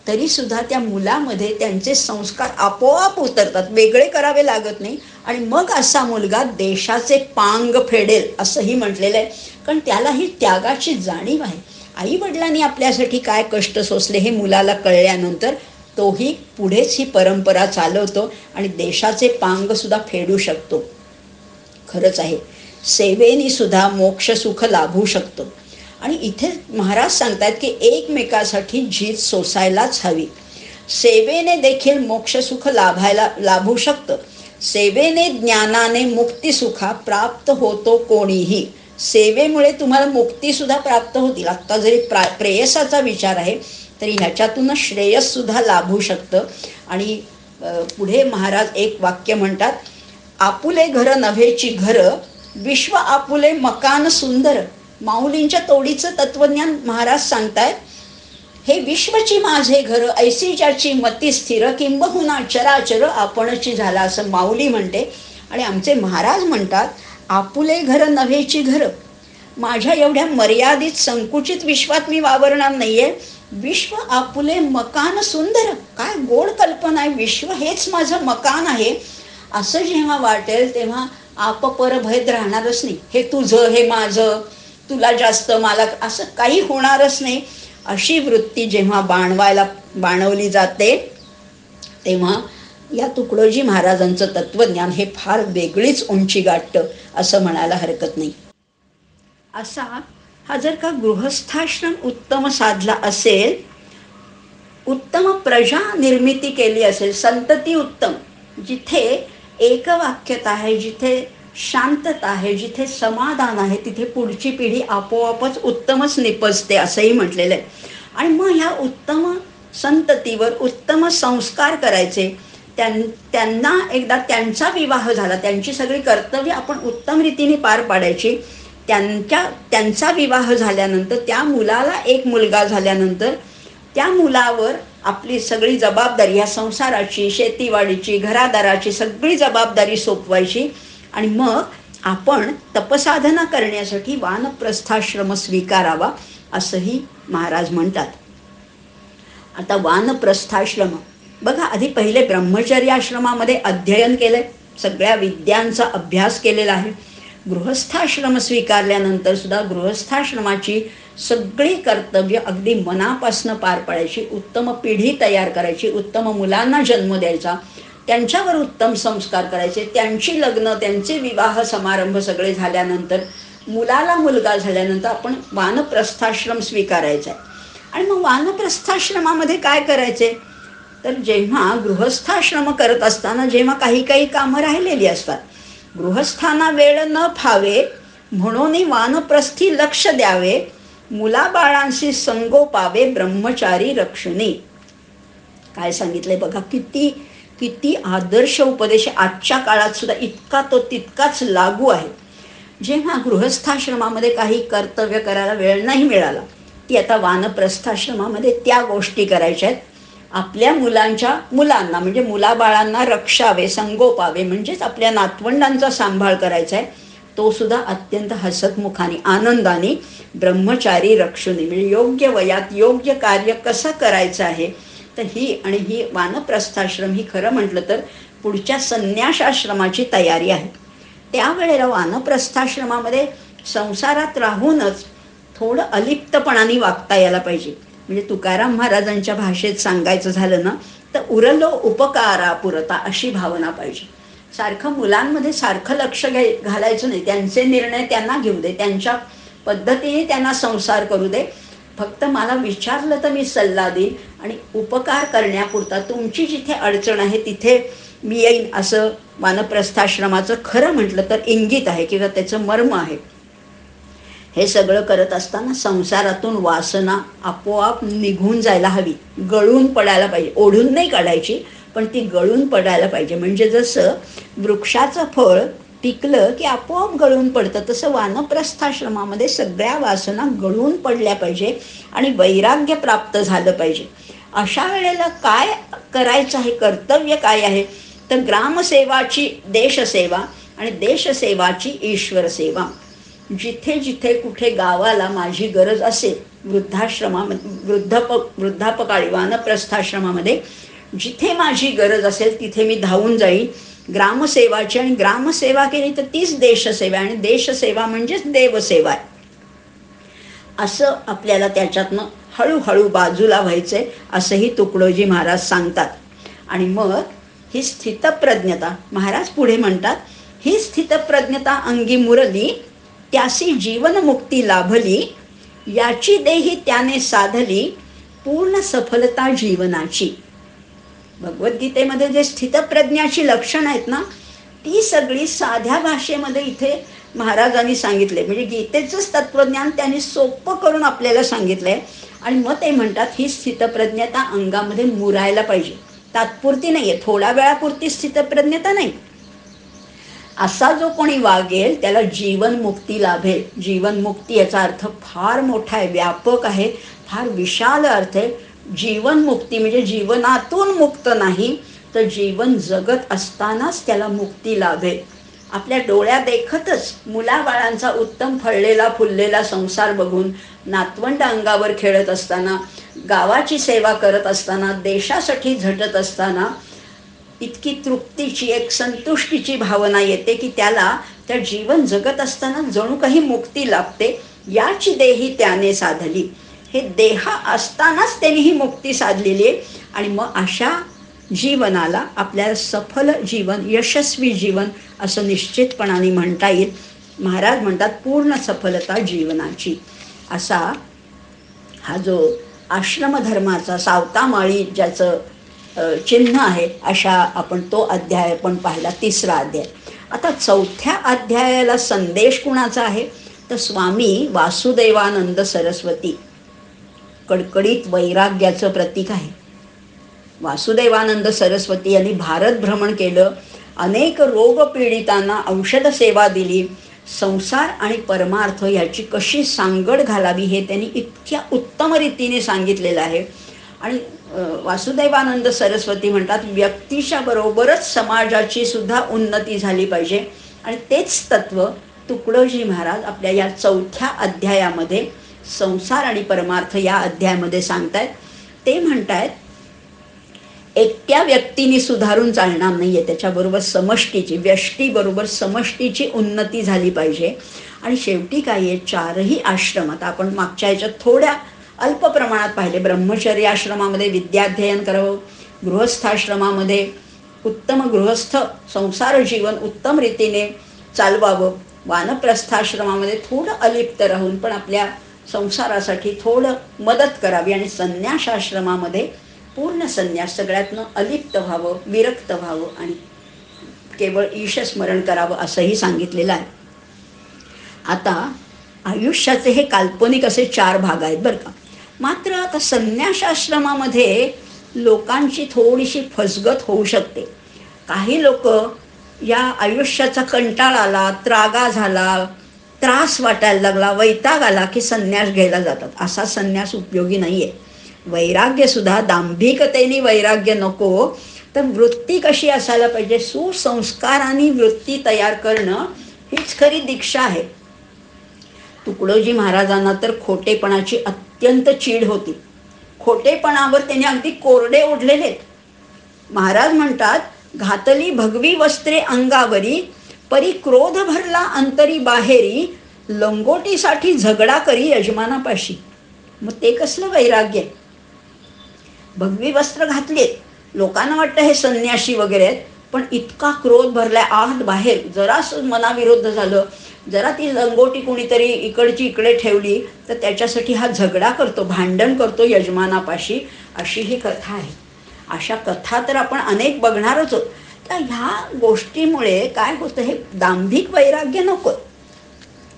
तरी सुद्धा त्या मुलामध्ये त्यांचे संस्कार आपोआप उतरतात, वेगळे करावे लागत नाही. आणि मग असा मुलगा देशाचे पांग फेडेल असंही म्हटलेलं आहे. कारण त्याला ही त्यागाची जाणीव आहे. आई वडिलांनी आपल्यासाठी काय कष्ट सोसले हे मुलाला कळल्यानंतर तोही पुढेच ही परंपरा चालवतो आणि देशाचे पांग सुद्धा फेडू शकतो. खरंच आहे, सेवेनी सुद्धा मोक्ष सुख लाभू शकतो. आणि इथे महाराज सांगतात की एकमेकासाठी झीज सोसायलाच हवी. सेवेने देखील मोक्ष सुख लाभू शकतं. सेवेने ज्ञानाने मुक्ती सुखा प्राप्त होतो कोणीही. सेवेमुळे तुम्हाला मुक्ती सुद्धा प्राप्त होतील. आत्ता जरी प्रेयसाचा विचार आहे तरी ह्याच्यातूनच श्रेयस सुद्धा लाभू शकतं. आणि पुढे महाराज एक वाक्य म्हणतात, आपुले घर नव्हेची घर, विश्व आपुले मकान सुंदर. माऊलींच्या तोडीचं तत्वज्ञान महाराज सांगतायत. हे विश्वची माझे घर, ऐसी ज्याची मती स्थिर, किंबहुना चराचर आपणची झाला, असं माऊली म्हणते. आणि आमचे महाराज म्हणतात, आपुले घर नव्हेची घर. माझ्या एवढ्या मर्यादित संकुचित विश्वात मी वावरणार नाहीये. विश्व आपुले मकान सुंदर. काय गोड कल्पना आहे, विश्व हेच माझं मकान आहे असं जेव्हा वाटेल तेव्हा आप परभेद राहणारच नाही. हे तुझं, हे माझं, तुला जास्त, मला असं काही होणारच नाही. अशी वृत्ती जेव्हा बाणवली जाते तेव्हा या तुकडोजी महाराजांचं तत्वज्ञान हे फार वेगळीच उंची गाठतं असं म्हणायला हरकत नाही. असा हा जर का गृहस्थाश्रम उत्तम साधला असेल, उत्तम प्रजा निर्मिती केली असेल, संतती उत्तम, जिथे एकवाक्यता आहे, जिथे शांतता आहे, जिथे समाधान आहे, तिथे पुढची पिढी आपोआपच उत्तमच निपजते असंही म्हटलेलं आहे. आणि मग ह्या उत्तम संततीवर उत्तम संस्कार करायचे. त्यांना एकदा त्यांचा विवाह झाला, त्यांची सगळी कर्तव्य आपण उत्तम रीतीने पार पाडायची. त्यांचा विवाह झाल्यानंतर, त्या मुलाला एक मुलगा झाल्यानंतर त्या मुलावर आपली सगळी जबाबदारी, या संसाराची, शेतीवाडीची, घरादाराची सगळी जबाबदारी सोपवायची. आणि मग आपण तपसाधना करण्यासाठी वानप्रस्थाश्रम स्वीकारावा असंही महाराज म्हणतात. आता वानप्रस्थाश्रम बघा, आधी पहिले ब्रह्मचर्य आश्रमामध्ये अध्ययन केलंय, सगळ्या विद्यांचा अभ्यास केलेला आहे. गृहस्थाश्रम स्वीकारल्यानंतर सुद्धा गृहस्थाश्रमाची सगळी कर्तव्य अगदी मनापासून पार पाडायची, उत्तम पिढी तयार करायची, उत्तम मुलांना जन्म द्यायचा, त्यांच्यावर उत्तम संस्कार करायचे, त्यांची लग्न, त्यांचे विवाह समारंभ सगळे झाल्यानंतर, मुलाला मुलगा झाल्यानंतर आपण वानप्रस्थाश्रम स्वीकारायचा आहे. आणि मग वानप्रस्थाश्रमामध्ये काय करायचे, तर जेव्हा गृहस्थाश्रम करत असताना जेव्हा काही काही कामं राहिलेली असतात, गृहस्थांना वेळ न फावे म्हणून वानप्रस्थी लक्ष द्यावे, मुलाबाळांशी संगोपावे ब्रह्मचारी रक्षणे. काय सांगितलंय बघा, किती किती आदर्श उपदेश. आजच्या काळात सुद्धा इतका तो तितकाच लागू आहे. जेव्हा गृहस्थाश्रमामध्ये काही कर्तव्य करायला वेळ नाही मिळाला, की आता वानप्रस्थाश्रमामध्ये त्या गोष्टी करायच्या आहेत. आपल्या मुलांना म्हणजे मुलाबाळांना रक्षावे, संगोपावे, म्हणजेच आपल्या नातवंडांचा सांभाळ करायचा आहे. तो सुद्धा अत्यंत हसतमुखाने, आनंदाने ब्रह्मचारी रक्षणे, म्हणजे योग्य वयात योग्य कार्य कसं करायचं आहे. तर ही वानप्रस्थाश्रम ही खरं म्हटलं तर पुढच्या संन्यासाश्रमाची तयारी आहे. त्यावेळेला वानप्रस्थाश्रमामध्ये संसारात राहूनच थोडं अलिप्तपणाने वागता यायला पाहिजे. म्हणजे तुकाराम महाराजांच्या भाषेत सांगायचं झालं ना, तर उरलो उपकारा पुरता अशी भावना पाहिजे. सारखं मुलांमध्ये सारखं लक्ष घालायचं नाही. त्यांचे निर्णय त्यांना घेऊ दे, त्यांच्या पद्धतीने त्यांना संसार करू दे. फक्त मला विचारलं तर मी सल्ला देईन आणि उपकार करण्यापुरता तुमची जिथे अडचण आहे तिथे मी येईन, असं वानप्रस्थाश्रमाचं खरं म्हटलं तर इंगित आहे किंवा त्याचं मर्म आहे. हे सगळं करत असताना संसारातून वासना आपोआप निघून जायला हवी, गळून पडायला पाहिजे. ओढून नाही काढायची, पण ती गळून पडायला पाहिजे. म्हणजे जसं वृक्षाचं फळ पिकलं की आपोआप गळून पडतं, तसं वानप्रस्थाश्रमामध्ये सगळ्या वासना गळून पडल्या पाहिजे आणि वैराग्य प्राप्त झालं पाहिजे. अशा वेळेला काय करायचं आहे, कर्तव्य काय आहे, तर ग्रामसेवाची देशसेवा आणि देशसेवाची ईश्वर सेवा. जिथे जिथे कुठे गावाला माझी गरज असेल, वृद्धापकाळी वानप्रस्थाश्रमामध्ये जिथे माझी गरज असेल तिथे मी धावून जाईन ग्रामसेवाची. आणि ग्रामसेवा केली तर तीच देशसेवा, आणि देशसेवा म्हणजेच देवसेवा आहे. असं आपल्याला त्याच्यातनं हळूहळू बाजूला व्हायचंय, असंही तुकडोजी महाराज सांगतात. आणि मग ही स्थितप्रज्ञता, महाराज पुढे म्हणतात, ही स्थितप्रज्ञता अंगी मुरली, त्यासी जीवनमुक्ती लाभली, याची देही त्याने साधली, पूर्ण सफलता जीवनाची. भगवद्गीतेमध्ये जे स्थितप्रज्ञाची लक्षणं आहेत ना, ती सगळी साध्या भाषेमध्ये इथे महाराजांनी सांगितले. म्हणजे गीतेचंच तत्वज्ञान त्यांनी सोपं करून आपल्याला सांगितलंय. आणि मग ते म्हणतात ही स्थितप्रज्ञता अंगामध्ये मुरायला पाहिजे, तात्पुरती नाही आहे, थोड्या वेळापुरती स्थितप्रज्ञता नाही. असा जो कोणी वागेल त्याला जीवनमुक्ती लाभेल. जीवनमुक्ती याचा अर्थ फार मोठा आहे, व्यापक आहे, फार विशाल अर्थ आहे. जीवनमुक्ती म्हणजे जीवनातून मुक्त नाही, तर जीवन जगत असतानाच त्याला मुक्ती लाभेल. आपल्या डोळ्या देखतच मुलाबाळांचा उत्तम फळलेला फुललेला संसार बघून, नातवंड अंगावर खेळत असताना, गावाची सेवा करत असताना, देशासाठी झटत असताना इतकी तृप्तीची, एक संतुष्टीची भावना येते की त्याला त्या जीवन जगत असताना जणू काही मुक्ती लाभते. याची देही त्याने साधली, हे देह असतानाच त्यांनी ही मुक्ती साधलेली आहे. आणि मग अशा जीवनाला आपल्याला सफल जीवन, यशस्वी जीवन असं निश्चितपणाने म्हणता येईल. महाराज म्हणतात पूर्ण सफलता जीवनाची. असा हा जो आश्रमधर्माचा सावतामाळी ज्याचं चिन्ह आहे, अशा आपण तो अध्याय पण पाहिला, 3रा अध्याय. आता 4थ्या अध्यायाला संदेश कुणाचा आहे, तर स्वामी वासुदेवानंद सरस्वती, कडकडीत वैराग्याचं प्रतीक आहे. वासुदेवानंद सरस्वती यांनी भारत भ्रमण केलं, अनेक रोगपीडितांना औषध सेवा दिली, संसार आणि परमार्थ याची कशी सांगड घालावी हे त्यांनी इतक्या उत्तम रीतीने सांगितलेलं आहे. आणि वासुदेवानंद सरस्वती म्हणतात व्यक्तीच्या बरोबरच समाजाची सुद्धा उन्नती झाली पाहिजे. आणि तेच तत्व तुकडोजी महाराज आपल्या या 4थ्या अध्यायामध्ये संसार आणि परमार्थ या अध्यायामध्ये सांगतायत. ते म्हणतायत एकट्या व्यक्तीने सुधारून चालणार नाहीये, त्याच्याबरोबर समष्टीची, व्यष्टीबरोबर समष्टीची उन्नती झाली पाहिजे. आणि शेवटी काय आहे, 4ही आश्रम आता आपण मागच्या ह्याच्यात थोड्या अल्प प्रमाणात पाहिले. ब्रह्मचर्य आश्रमामध्ये विद्याध्ययन करावं, गृहस्थाश्रमामध्ये उत्तम गृहस्थ संसार जीवन उत्तम रीतीने चालवावं, वानप्रस्थाश्रमामध्ये थोडं अलिप्त राहून पण आपल्या संसारासाठी थोडं मदत करावी, आणि संन्यासाश्रमामध्ये पूर्ण संन्यास, सगळ्यातनं अलिप्त व्हावं, विरक्त व्हावं आणि केवळ ईशस्मरण करावं असंही सांगितलेलं आहे. आता आयुष्याचे हे काल्पनिक असे 4 भाग आहेत बरं का. मात्र आता संन्यासाश्रमामध्ये लोकांची थोडीशी फसगत होऊ शकते. काही लोक या आयुष्याचा कंटाळा आला, त्रागा झाला, त्रास वाटायला लागला, वैताग आला की संन्यास घ्यायला जातात. असा संन्यास उपयोगी नाही आहे. वैराग्यसुद्धा दांभिकतेने वैराग्य नको, तर वृत्ती कशी असायला पाहिजे, सुसंस्काराने वृत्ती तयार करणं हीच खरी दीक्षा आहे. तुकडोजी महाराजांना तर खोटेपणाची अत्यंत चीड होती. खोटेपणावर त्यांनी अगदी कोरडे ओढलेले. महाराज म्हणतात, घातली भगवी वस्त्रे अंगावरी, परी क्रोध भरला अंतरी बाहेरी, लंगोटीसाठी झगडा करी यजमानापाशी. मग ते कसलं वैराग्य? भगवी वस्त्र घातलीत, लोकांना वाटतं हे संन्याशी वगैरे आहेत, पण इतका क्रोध भरलाय आत बाहेर. जरासं मनाविरुद्ध झालं, जरा ती लंगोटी कोणीतरी इकडची इकडे ठेवली तर त्याच्यासाठी हा झगडा करतो, भांडण करतो यजमानापाशी. अशी ही कथा आहे. अशा कथा तर आपण अनेक बघणारच आहोत. तर ह्या गोष्टीमुळे काय होतं, हे दांभिक वैराग्य नको.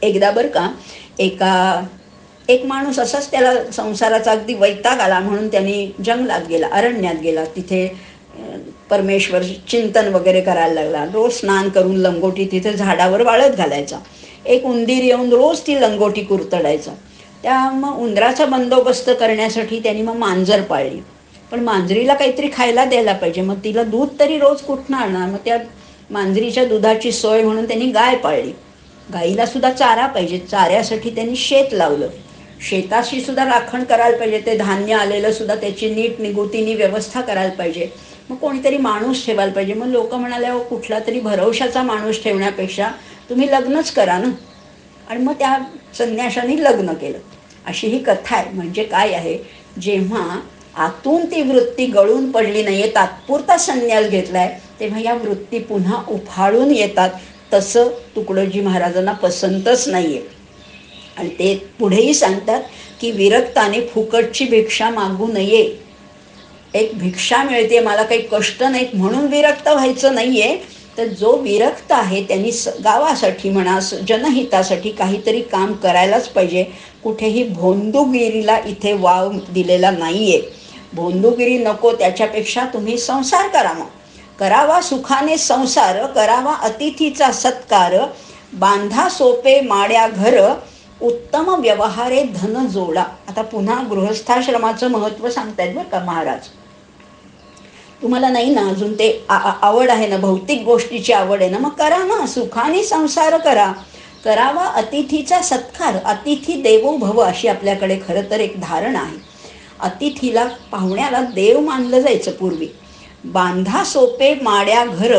एकदा बरं का एक माणूस असाच, त्याला संसाराचा अगदी वैताग आला म्हणून त्यांनी जंगलात गेला, अरण्यात गेला. तिथे परमेश्वर चिंतन वगैरे करायला लागला. रोज स्नान करून लंगोटी तिथे झाडावर वाळत घालायचा. एक उंदीर येऊन रोज ती लंगोटी कुरतडायचा. त्या मग उंदराचा बंदोबस्त करण्यासाठी त्यांनी मग मांजर पाळली. पण मांजरीला काहीतरी खायला द्यायला पाहिजे, मग तिला दूध तरी रोज कुठनं आणणार. मग त्या मांजरीच्या दुधाची सोय म्हणून त्यांनी गाय पाळली. गाईला सुद्धा चारा पाहिजे, चाऱ्यासाठी त्यांनी शेत लावलं. शेताशी सुद्धा राखण करायला पाहिजे, ते धान्य आलेलं सुद्धा त्याची नीट निगुतीने व्यवस्था करायला पाहिजे. मग कोणीतरी माणूस ठेवायला पाहिजे. मग लोक म्हणाले, कुठला तरी भरवशाचा माणूस ठेवण्यापेक्षा तुम्ही लग्नच करा ना. आणि मग त्या संन्याशाने लग्न केलं. अशी ही कथा आहे. म्हणजे काय आहे, जेव्हा आतून ती वृत्ती गळून पडली नाहीये, तात्पुरता संन्यास घेतलाय, तेव्हा या वृत्ती पुन्हा उफाळून येतात. तसं तुकडोजी महाराजांना पसंतच नाहीये. आणि ते पुढेही सांगतात की विरक्ताने फुकटची भिक्षा मागू नये. एक भिक्षा मिळते, मला काही कष्ट नाहीत म्हणून विरक्त व्हायचं नाहीये. तर जो विरक्त आहे त्यांनी गावासाठी म्हणा, जनहितासाठी काहीतरी काम करायलाच पाहिजे. कुठेही भोंदूगिरीला इथे वाव दिलेला नाहीये. भोंदूगिरी नको, त्याच्यापेक्षा तुम्ही संसार करा. मग करावा सुखाने संसार, करावा अतिथीचा सत्कार, बांधा सोपे माड्या घर, उत्तम व्यवहारे धन जोडा. आता पुन्हा गृहस्थाश्रमाचं महत्त्व सांगतायत बरं का महाराज. तुम्हाला नाही ना अजून ते आवड आहे ना, भौतिक गोष्टीची आवड आहे ना, मग करा ना, सुखाने संसार करा. करावा अतिथीचा सत्कार, अतिथी देवो भव अशी आपल्याकडे खरं तर एक धारणा आहे. अतिथीला, पाहुण्याला देव मानलं जायचं पूर्वी. बांधा सोपे माड्या घर.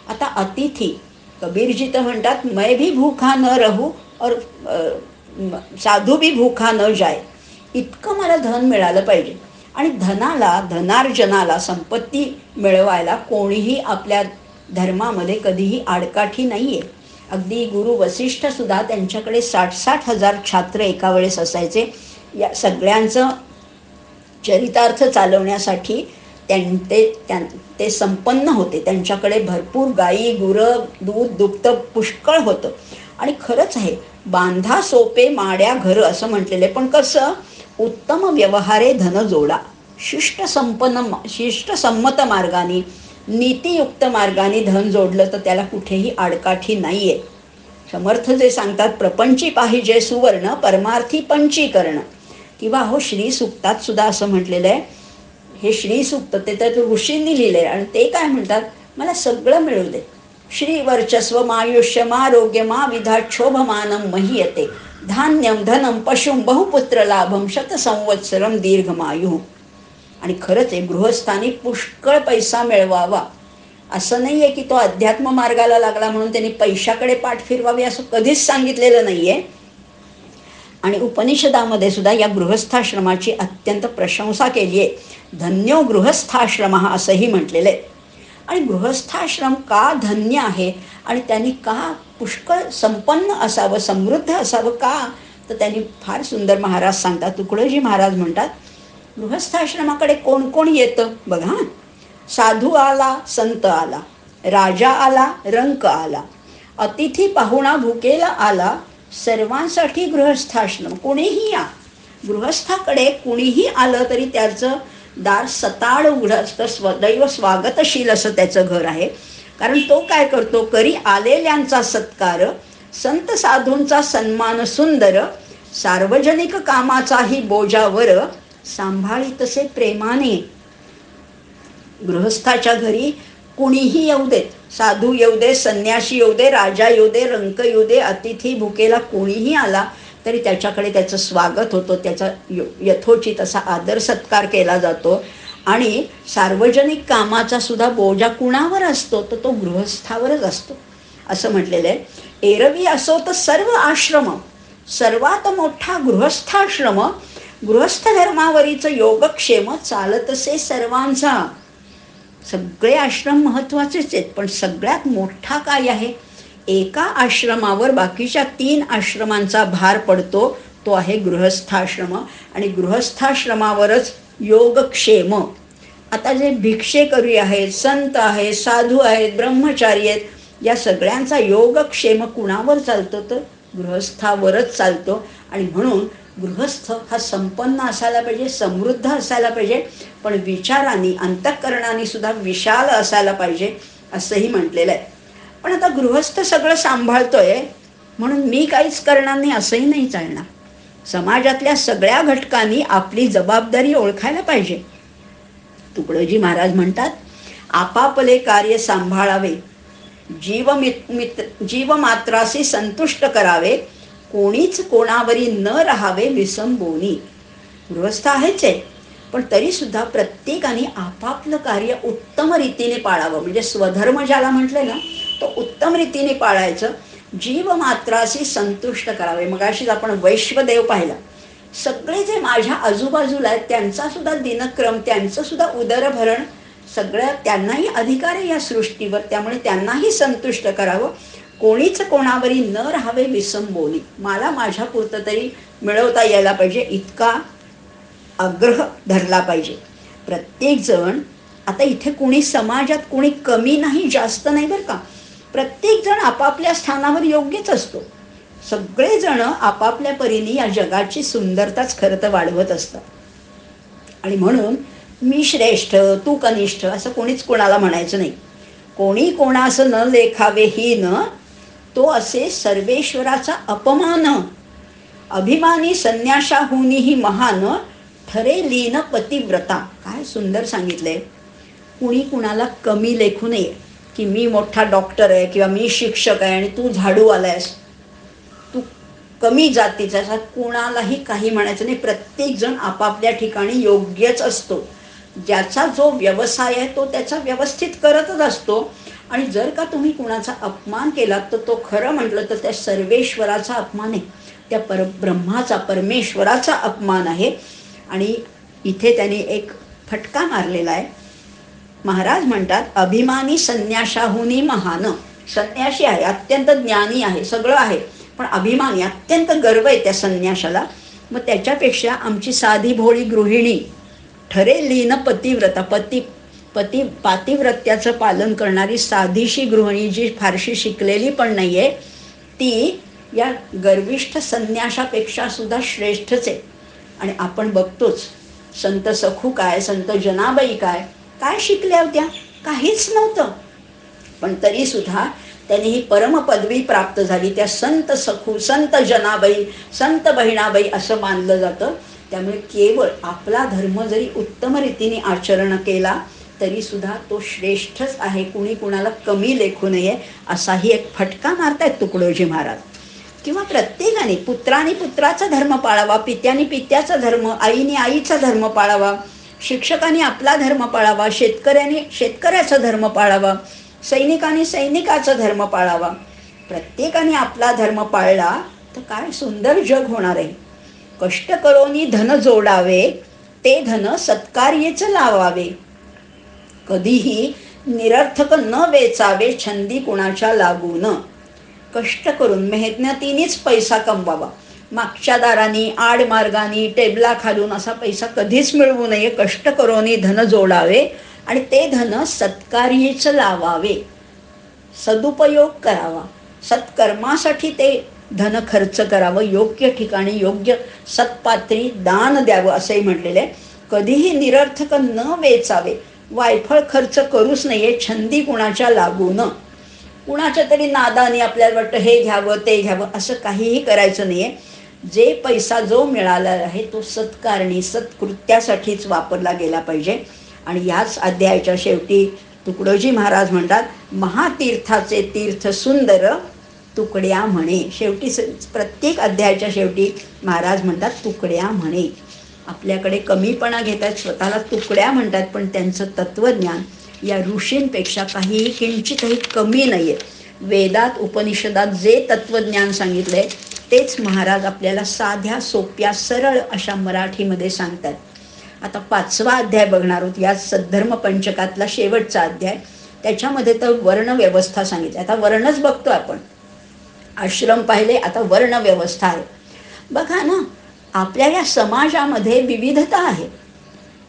आता अतिथी, कबीरजी तर म्हणतात, मैं भी भूखा न रहू और साधू भी भूखा न जाय. इतकं मला धन मिळालं पाहिजे. आणि धनार्जनाला, संपत्ती मिळवायला कोणीही आपल्या धर्मामध्ये कधीही आडकाठी नाही आहे. अगदी गुरु वसिष्ठ सुद्धा, त्यांच्याकडे 60-60 हजार छात्र एका वेळेस असायचे. या सगळ्यांचं चरितार्थ चालवण्यासाठी ते संपन्न होते. त्यांच्याकडे भरपूर गायी, गुरं, दूध, दुभतं पुष्कळ होतं. आणि खरंच आहे, बांधा सोपे माड्या घर असं म्हटलेलं आहे. पण कसं, उत्तम व्यवहारे धन जोडा. शिष्टसंमत मार्गाने, नीतियुक्त मार्गाने धन जोडलं तर त्याला कुठेही आडकाठी नाही आहे. समर्थ जे सांगतात, प्रपंची पाहिजे सुवर्ण, परमार्थी पंचीकरण. किंवा श्रीसूक्तात सुद्धा असं म्हटलेलं आहे. हे श्रीसूक्त ते तर ऋषींनी लिहिलं आहे. आणि ते काय म्हणतात, मला सगळं मिळू दे, श्री वर्चस्व आयुष्यम आरोग्यम विधाक्षोभमानम महीयते, धान्यम धनम पशुम बहुपुत्र लाभम शतसंवत्सरम दीर्घमायु. आणि खरंच आहे, गृहस्थानी पुष्कळ पैसा मिळवावा. असं नाही आहे की तो अध्यात्म मार्गाला लागला म्हणून त्यांनी पैशाकडे पाठ फिरवावी, असं कधीच सांगितलेलं नाही आहे. आणि उपनिषदामध्ये सुद्धा या गृहस्थाश्रमाची अत्यंत प्रशंसा केली आहे. धन्यो गृहस्थाश्रम असंही म्हटलेलं आहे. आणि गृहस्थाश्रम का धन्य आहे आणि त्यांनी का पुष्कळ संपन्न असावं, समृद्ध असावं का, तर त्यांनी फार सुंदर महाराज सांगतात. तुकडोजी महाराज म्हणतात, गृहस्थाश्रमाकडे कोण कोण येतं बघा. साधू आला, संत आला, राजा आला, रंक आला, अतिथी पाहुणा भुकेला आला, सर्वांसाठी गृहस्थाश्रम. कुणीही या, गृहस्थाकडे कुणीही आलं तरी त्याचं दार सताड उघडं असतं, सदैव स्वागतशील असं त्याचं घर आहे. कारण तो काय करतो, करी आलेल्यांचा सत्कार, संत साधूंचा सन्मान सुंदर, सार्वजनिक कामाचाही बोजावर, सांभाळी तसे प्रेमाने. गृहस्थाच्या घरी कुणीही येऊ देत, साधू येऊ दे, संन्यासी येऊ दे, राजा येऊ दे, रंक येऊ दे, अतिथी भुकेला कोणीही आला तरी त्याच्याकडे त्याचं स्वागत होतं, त्याचा यथोचित असा आदर सत्कार केला जातो. आणि सार्वजनिक कामाचा सुद्धा बोजा कुणावर असतो, तर तो गृहस्थावरच असतो असं म्हटलेलं आहे. एरवी असो तर सर्व आश्रम, सर्वात मोठा गृहस्थाश्रम, गृहस्थ धर्मावरीचं योगक्षेम चालतसे सर्वांचा. सगळे आश्रम महत्त्वाचेच आहेत, पण सगळ्यात मोठा काय आहे, एका आश्रमावर बाकीच्या 3 आश्रमांचा भार पडतो, तो आहे गृहस्थाश्रम. आणि गृहस्थाश्रमावरच योगक्षेम. आता जे भिक्षेकरी आहेत, संत आहेत, साधू आहेत, ब्रह्मचारी आहेत, या सगळ्यांचा योगक्षेम कुणावर चालतो, तर गृहस्थावरच चालतो. आणि म्हणून गृहस्थ हा संपन्न असायला पाहिजे, समृद्ध असायला पाहिजे, पण विचारांनी अंतःकरणाने सुद्धा विशाल असायला पाहिजे असंही म्हटलेलं आहे. पण आता गृहस्थ सगळं सांभाळतोय म्हणून मी काहीच करणार नाही असंही नाही चालणार. समाजातल्या सगळ्या घटकांनी आपली जबाबदारी ओळखायला पाहिजे. तुकडोजी महाराज म्हणतात, आपापले कार्य सांभाळावे, जीवमात्रासी संतुष्ट करावे, कोणीच कोणावरी न राहावे विसंबोनी. गृहस्थ आहेच आहे, पण तरी सुद्धा प्रत्येकाने आपापलं कार्य उत्तम रीतीने पाळावं. म्हणजे स्वधर्म ज्याला म्हटलं ना, तो उत्तम रीतीने पाळायचं. जीवमात्राशी संतुष्ट करावे. मगाशीच आपण वैश्वदेव पाहिला. सगळे जे माझ्या आजूबाजूला आहेत त्यांचा सुद्धा दिनक्रम, त्यांचं सुद्धा उदरभरण, सगळं त्यांनाही अधिकार आहे या सृष्टीवर, त्यामुळे त्यांनाही संतुष्ट करावं. कोणीच कोणावरी न राहावे विसंबोनी. मला माझ्या पुरतं तरी मिळवता यायला पाहिजे इतका आग्रह धरला पाहिजे. प्रत्येकजण, आता इथे कुणी समाजात कुणी कमी नाही जास्त नाही बरं का, प्रत्येकजण आपापल्या स्थानावर योग्यच असतो. सगळेजण आपापल्या परीने या जगाची सुंदरताच खरं तर वाढवत असतात. आणि म्हणून मी श्रेष्ठ तू कनिष्ठ असं कोणीच कोणाला म्हणायचं नाही. कोणी कोणास न लेखावे ही न, तो असे सर्वेश्वराचा अपमान. अभिमानी संन्याशाहुनीही महान, ठरे लीन पतिव्रता. काय सुंदर सांगितलंय. कुणी कुणाला कमी लेखू नये की मी मोठा डॉक्टर आहे किंवा मी शिक्षक आहे आणि तू झाडूवाला आहेस, तू कमी जातीचा, असा कुणालाही काही म्हणायचं नाही. प्रत्येकजण आपापल्या ठिकाणी योग्यच असतो. ज्याचा जो व्यवसाय आहे तो त्याचा व्यवस्थित करतच असतो. आणि जर का तुम्ही कुणाचा अपमान केला तर तो खरं म्हटलं तर त्या सर्वेश्वराचा अपमान आहे, त्या परब्रह्माचा परमेश्वराचा अपमान आहे. आणि इथे त्यांनी एक फटका मारलेला आहे. महाराज म्हणतात, अभिमानी संन्याशाहुनी महान. संन्याशी आहे, अत्यंत ज्ञानी आहे, सगळं आहे, पण अभिमानी, अत्यंत गर्व आहे त्या संन्याशाला. मग त्याच्यापेक्षा आमची साधी भोळी गृहिणी, ठरे लीन पतिव्रता, पातिव्रत्याचं पालन करणारी साधीशी गृहिणी जी फारशी शिकलेली पण नाही आहे, ती या गर्विष्ठ संन्याशापेक्षा सुद्धा श्रेष्ठच आहे. आणि आपण बघतोच संत सखू काय, संत जनाबाई काय, काय शिकल्या होत्या, काहीच नव्हतं, पण तरी सुद्धा त्यांनी ही परमपदवी प्राप्त झाली. त्या संत सखू, संत जनाबाई, संत बहिणाबाई असं मानलं जातं. त्यामुळे केवळ आपला धर्म जरी उत्तम रीतीने आचरण केला तरी सुद्धा तो श्रेष्ठच आहे, कुणी कुणाला कमी लेखू नये असाही एक फटका मारतायत तुकडोजी महाराज. किंवा प्रत्येकाने पुत्राने पुत्राचा धर्म पाळावा, पित्याने पित्याचा धर्म, आईने आईचा धर्म पाळावा, शिक्षकाने आपला धर्म पाळावा, शेतकऱ्याने शेतकऱ्याचा धर्म पाळावा, सैनिकाने सैनिकाचा धर्म पाळावा. प्रत्येकाने आपला धर्म पाळला तर काय सुंदर जग होणार आहे. कष्ट करोनी धन जोडावे, ते धन सत्कार्येच लावावे. कधीही निरर्थक न वेचावे, छंदी कुणाच्या लागून. कष्ट करून मेहनतीनेच पैसा कमवावा. मागच्या दारानी, आडमार्गानी, टेबला खालून असा पैसा कधीच मिळवू नये. कष्ट करोनी धन जोडावे आणि ते धन सत्कार्येच लावावे, सदुपयोग करावा, सत्कर्मासाठी ते धन खर्च करावं, योग्य ठिकाणी योग्य सत्पात्री दान द्यावं असंही म्हटलेलं आहे. कधीही निरर्थक न वेचावे, वायफळ खर्च करूच नाहीये, छंदी कुणाच्या लागू न. कुणाच्या तरी नादाने आपल्याला वाटतं हे घ्यावं ते घ्यावं असं काहीही करायचं नाहीये. जे पैसा जो मिळाला आहे तो सत्कारणी सत्कृत्यासाठीच वापरला गेला पाहिजे. आणि याच अध्यायाच्या शेवटी तुकडोजी महाराज म्हणतात, महातीर्थाचे तीर्थ सुंदर तुकड्या म्हणे. शेवटी प्रत्येक अध्यायाच्या शेवटी महाराज म्हणतात तुकड्या म्हणे. आपल्याकडे कमीपणा घेतात, स्वतःला तुकड्या म्हणतात, पण त्यांचं तत्वज्ञान या ऋषींपेक्षा काहीही किंचितही कमी नाही आहे. वेदात उपनिषदात जे तत्वज्ञान सांगितलंय तेच महाराज आपल्याला साध्या सोप्या सरळ अशा मराठीमध्ये सांगतात. आता 5वा अध्याय बघणार आहोत, या सद्धर्म पंचकातला शेवटचा अध्याय. त्याच्यामध्ये तर वर्णव्यवस्था सांगितली. आता वर्णच बघतो आपण, आश्रम पाहिले, आता वर्णव्यवस्था आहे. बघा ना, आपल्या या समाजामध्ये विविधता आहे.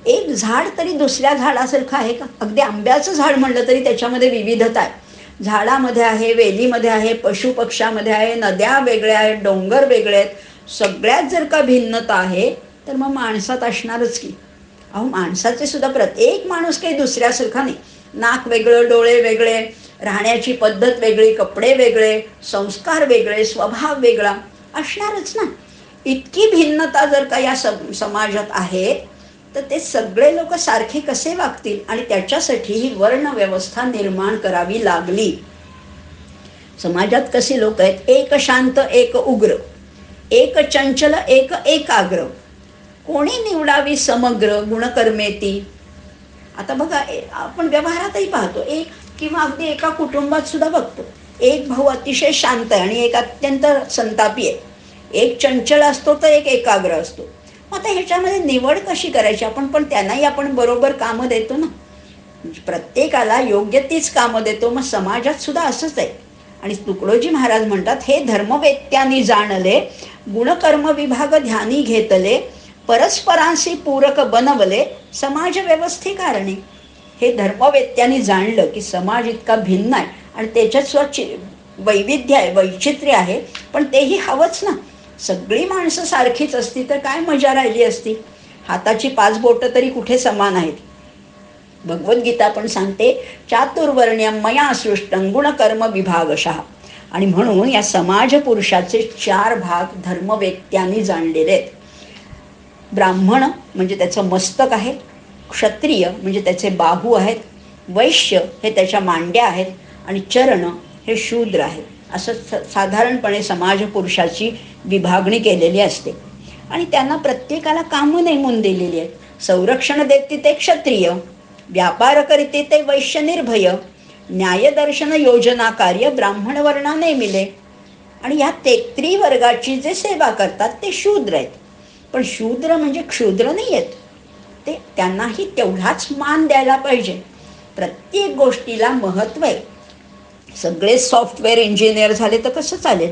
एक झाड तरी दुसऱ्या झाडासारखं आहे का? अगदी आंब्याचं झाड म्हणलं तरी त्याच्यामध्ये विविधता आहे. झाडामध्ये आहे, वेलीमध्ये आहे, पशुपक्ष्यामध्ये आहे, नद्या वेगळ्या आहेत, डोंगर वेगळे आहेत. सगळ्यात जर का भिन्नता आहे तर मग माणसात असणारच की. अहो, माणसाचे सुद्धा प्रत्येक माणूस काही दुसऱ्यासारखा नाही. नाक वेगळं, डोळे वेगळे, राहण्याची पद्धत वेगळी, कपडे वेगळे, संस्कार वेगळे, स्वभाव वेगळा असणारच ना. इतकी भिन्नता जर का या समाजात आहे तर ते सगळे लोक सारखे कसे वागतील? आणि त्याच्यासाठी ही वर्णव्यवस्था निर्माण करावी लागली. समाजात कसे लोक आहेत? एक शांत, एक उग्र, एक चंचल, एक एकाग्र. कोणी निवडावी समग्र गुणकर्मेती? आता बघा, आपण व्यवहारातही पाहतो, एक किंवा अगदी एका कुटुंबात सुद्धा बघतो, एक भाऊ अतिशय शांत आहे आणि एक अत्यंत संतापी आहे. एक चंचल असतो तर एक एकाग्र असतो. आता ह्याच्यामध्ये निवड कशी करायची आपण? पण त्यांनाही आपण बरोबर कामं देतो ना. प्रत्येकाला योग्य तीच कामं देतो. मग समाजात सुद्धा असंच आहे. आणि तुकडोजी महाराज म्हणतात, हे धर्मवेत्यांनी जाणले, गुणकर्म विभाग ध्यानी घेतले, परस्परांशी पूरक बनवले, समाज व्यवस्थे कारणे. हे धर्मवेत्यांनी जाणलं की समाज इतका भिन्न आहे आणि त्याच्यात वैविध्य आहे, वैचित्र्य आहे, पण तेही हवंच ना. सगळी माणसं सारखीच असती तर काय मजा राहिली असती? हाताची 5 बोटं तरी कुठे समान आहेत? भगवद्गीता पण सांगते, चातुर्वर्ण्यं मया सृष्टं गुणकर्म विभागशः. आणि म्हणून या समाज पुरुषाचे 4 भाग धर्मवेत्यांनी जाणलेले आहेत. ब्राह्मण म्हणजे त्याचं मस्तक आहे, क्षत्रिय म्हणजे त्याचे बाहू आहेत, वैश्य हे त्याच्या मांड्या आहेत, आणि चरण हे शूद्र आहे. असं साधारणपणे समाज पुरुषाची विभागणी केलेली असते. आणि त्यांना प्रत्येकाला कामं नेमून दिलेली आहेत. संरक्षण देते ते क्षत्रिय, व्यापार करते ते वैश्य निर्भय, न्यायदर्शन योजना कार्य ब्राह्मण वर्णाने मिले. आणि ह्या 33 वर्गाची जे सेवा करतात ते शूद्र आहेत. पण शूद्र म्हणजे क्षुद्र नाही आहेत, ते त्यांनाही तेवढाच मान द्यायला पाहिजे. प्रत्येक गोष्टीला महत्त्व आहे. सगळे सॉफ्टवेअर इंजिनियर झाले तर कसं चालेल?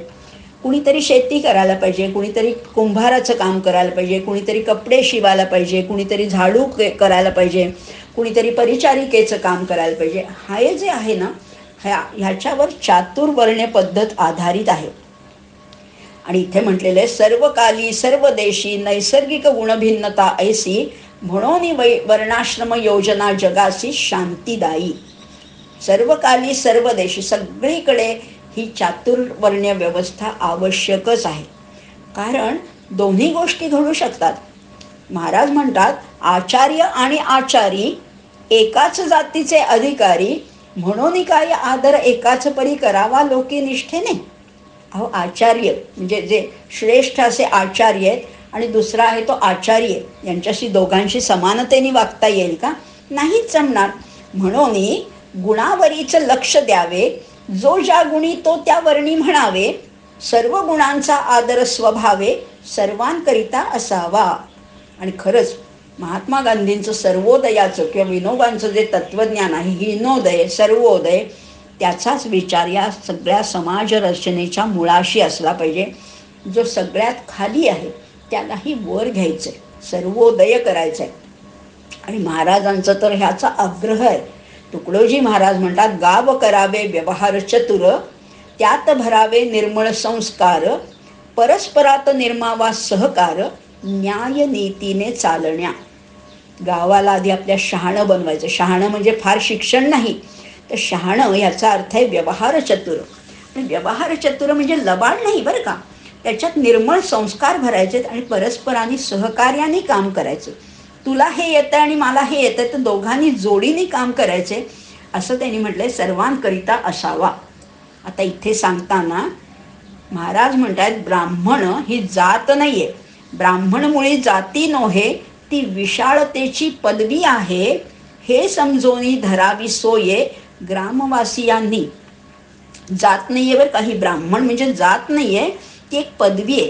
कुणीतरी शेती करायला पाहिजे, कुणीतरी कुंभाराचं काम करायला पाहिजे, कुणीतरी कपडे शिवायला पाहिजे, कुणीतरी झाडू करायला पाहिजे, कुणीतरी परिचारिकेचं काम करायला पाहिजे. हे जे आहे ना, ह्याच्यावर चातुर्वर्ण्य पद्धत आधारित आहे. आणि इथे म्हटलेलं आहे, सर्व काली सर्व देशी नैसर्गिक गुणभिन्नता ऐसी, म्हणून वर्णाश्रम योजना जगासी शांतीदायी. सर्व काली सर्व देशी, सगळीकडे ही चातुर्वर्ण्य व्यवस्था आवश्यकच आहे. कारण दोन्ही गोष्टी घडू शकतात. महाराज म्हणतात, आचार्य आणि आचारी एकाच जातीचे अधिकारी, म्हणून काय आदर एकाच परी करावा लोकी निष्ठेने. अहो, आचार्य म्हणजे जे श्रेष्ठ असे आचार्य आहेत आणि दुसरा आहे तो आचार्य, यांच्याशी दोघांशी समानतेने वागता येईल का? नाहीच जमणार. म्हणून गुणावरीचं लक्ष द्यावे, जो ज्या गुणी तो त्या वर्णी म्हणावे, सर्व गुणांचा आदर स्वभावे सर्वांकरिता असावा. आणि खरंच महात्मा गांधींचं सर्वोदयाचं किंवा विनोबांचं जे तत्वज्ञान आहे, हिनोदय सर्वोदय, त्याचाच विचार या सगळ्या समाज रचनेच्या मुळाशी असला पाहिजे. जो सगळ्यात खाली आहे त्यालाही वर घ्यायचं आहे, सर्वोदय करायचं आहे. आणि महाराजांचं तर ह्याचा आग्रह आहे. तुकडोजी महाराज म्हणतात, गाव करावे व्यवहार चतुर, त्यात भरावे निर्मळ संस्कार, परस्परात निर्मावा सहकार, न्याय नीतीने चालण्या. गावाला आधी आपल्या शहाणं बनवायचं. शहाणं म्हणजे फार शिक्षण नाही, तर शहाणं याचा अर्थ आहे व्यवहार चतुर. आणि व्यवहार चतुर म्हणजे लबाड नाही बरं का. त्याच्यात निर्मळ संस्कार भरायचे आणि परस्परांनी सहकार्याने काम करायचं. तुला हे येतं आणि मला हे येतं, तर दोघांनी जोडीने काम करायचे असं त्यांनी म्हटलंय सर्वांकरिता असावा. आता इथे सांगताना महाराज म्हणतात ब्राह्मण ही जात नाहीये. ब्राह्मण मुळे जाती नोहे, ती विशाळतेची पदवी आहे, हे समजोनी धरावी सोये ग्रामवासियांनी. जात नाहीये बरं का. ही ब्राह्मण म्हणजे जात नाहीये, ती एक पदवी आहे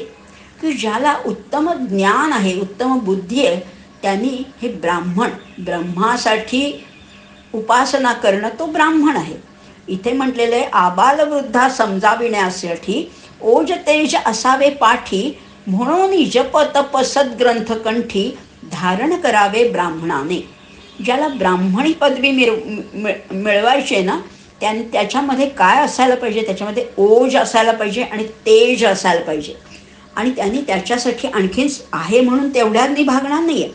की ज्याला उत्तम ज्ञान आहे, उत्तम बुद्धी आहे, त्यांनी हे ब्राह्मण, ब्रह्मासाठी उपासना करणं तो ब्राह्मण आहे. इथे म्हटलेलं आहे आबालवृद्धा समजाविण्यासाठी ओज तेज असावे पाठी, म्हणून जप तप सद्ग्रंथ कंठी धारण करावे ब्राह्मणाने. ज्याला ब्राह्मणी पदवी मिळवायची ना, त्याच्यामध्ये काय असायला पाहिजे, त्याच्यामध्ये ओज असायला पाहिजे आणि तेज असायला पाहिजे. आणि त्यांनी त्याच्यासाठी आणखीन आहे म्हणून तेवढ्यांनी भागणार नाही आहे.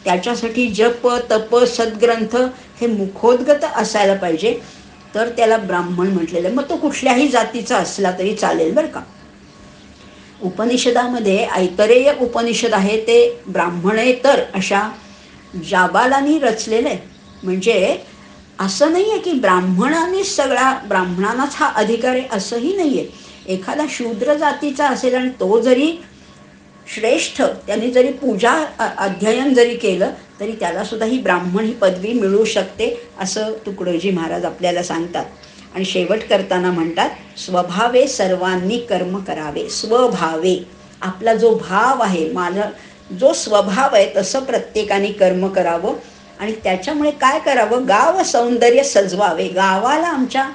त्याच्यासाठी जप तप सद्ग्रंथ हे मुखोद्गत असायला पाहिजे, तर त्याला ब्राह्मण म्हटलेलं आहे. मग तो कुठल्याही जातीचा असला तरी चालेल बरं का. उपनिषदामध्ये ऐतरेय उपनिषद आहे ते ब्राह्मणेतर अशा जाबालांनी रचलेलं आहे. म्हणजे असं नाही आहे की ब्राह्मणानेच सगळा, ब्राह्मणांनाच हा अधिकार आहे असंही नाही आहे. एखादा शूद्र जातीचा असेल आणि तो जरी श्रेष्ठ, त्यांनी जरी पूजा अध्ययन जरी केलं तरी त्याला सुद्धा ही ब्राह्मण ही पदवी मिळू शकते असं तुकडोजी महाराज आपल्याला सांगतात. आणि शेवट करताना म्हणतात स्वभावे सर्वांनी कर्म करावे. स्वभावे, आपला जो भाव आहे, माझा जो स्वभाव आहे तसं प्रत्येकाने कर्म करावं. आणि त्याच्यामुळे काय करावं, गाव सौंदर्य सजवावे. गावाला आमच्या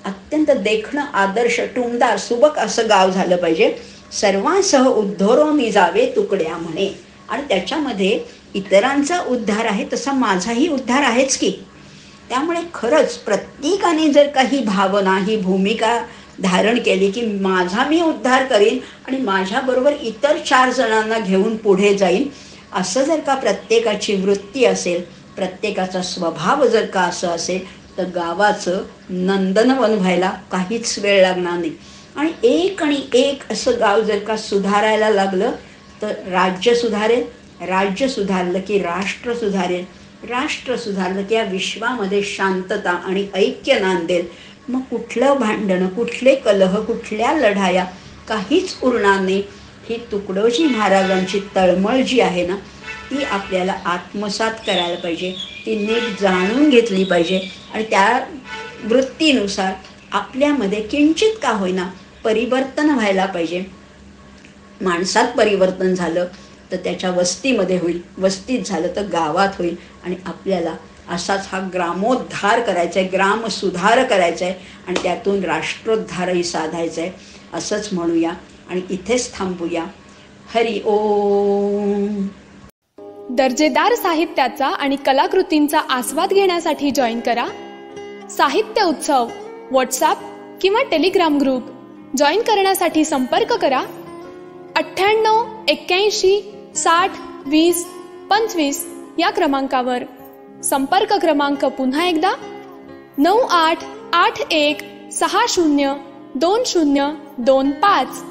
अत्यंत देखणं आदर्श टुमदार सुबक असं गाव झालं पाहिजे. सर्वांसह उद्धरोनी जावे तुकड्या म्हणे. आणि त्याच्यामध्ये इतरांचा उद्धार आहे तसा माझाही उद्धार आहेच की. त्यामुळे खरंच प्रत्येकाने जर काही भावना, ही भूमिका धारण केली की माझा मी उद्धार करीन आणि माझ्याबरोबर इतर 4 जणांना घेऊन पुढे जाईन, असं जर का प्रत्येकाची वृत्ती असेल, प्रत्येकाचा स्वभाव जर का असं असेल, तर गावाचं नंदनवन व्हायला काहीच वेळ लागणार नाही. आणि एक असं गाव जर का सुधारायला लागलं तर राज्य सुधारेल. राज्य सुधारलं की राष्ट्र सुधारेल. राष्ट्र सुधारलं की या विश्वामध्ये शांतता आणि ऐक्य नांदेल. मग कुठलं भांडणं, कुठले कलह, कुठल्या लढाया काहीच उरणार नाही. ही तुकडोजी महाराजांची तळमळ जी आहे ना, ती आपल्याला आत्मसात करायला पाहिजे, ती नीट जाणून घेतली पाहिजे. आणि त्या वृत्तीनुसार आपल्यामध्ये किंचित का होईना परिवर्तन व्हायला पाहिजे. माणसात परिवर्तन झालं तर त्याच्या वस्तीमध्ये होईल, वस्तीत झालं तर गावात होईल. आणि आपल्याला असाच हा ग्रामोद्धार करायचा आहे, ग्रामसुधार करायचा आहे आणि त्यातून राष्ट्रोद्धारही साधायचा आहे असंच म्हणूया. आणि इथेच थांबूया. हरि ओम. दर्जेदार साहित्याचा आणि कलाकृतींचा आस्वाद घेण्यासाठी जॉईन करा साहित्य उत्सव व्हॉट्सॲप किंवा टेलिग्राम ग्रुप. जॉईन करण्यासाठी संपर्क करा 98 81 60 20 25 या क्रमांकावर. संपर्क क्रमांक पुन्हा एकदा 9881 60 2025.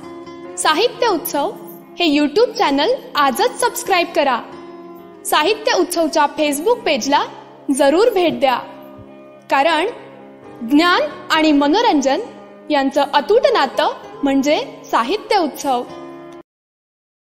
साहित्य उत्सव हे यूट्यूब चॅनल आजच सबस्क्राईब करा. साहित्य उत्सवच्या फेसबुक पेजला जरूर भेट द्या, कारण ज्ञान आणि मनोरंजन यांचं अतूट नातं म्हणजे साहित्य उत्सव.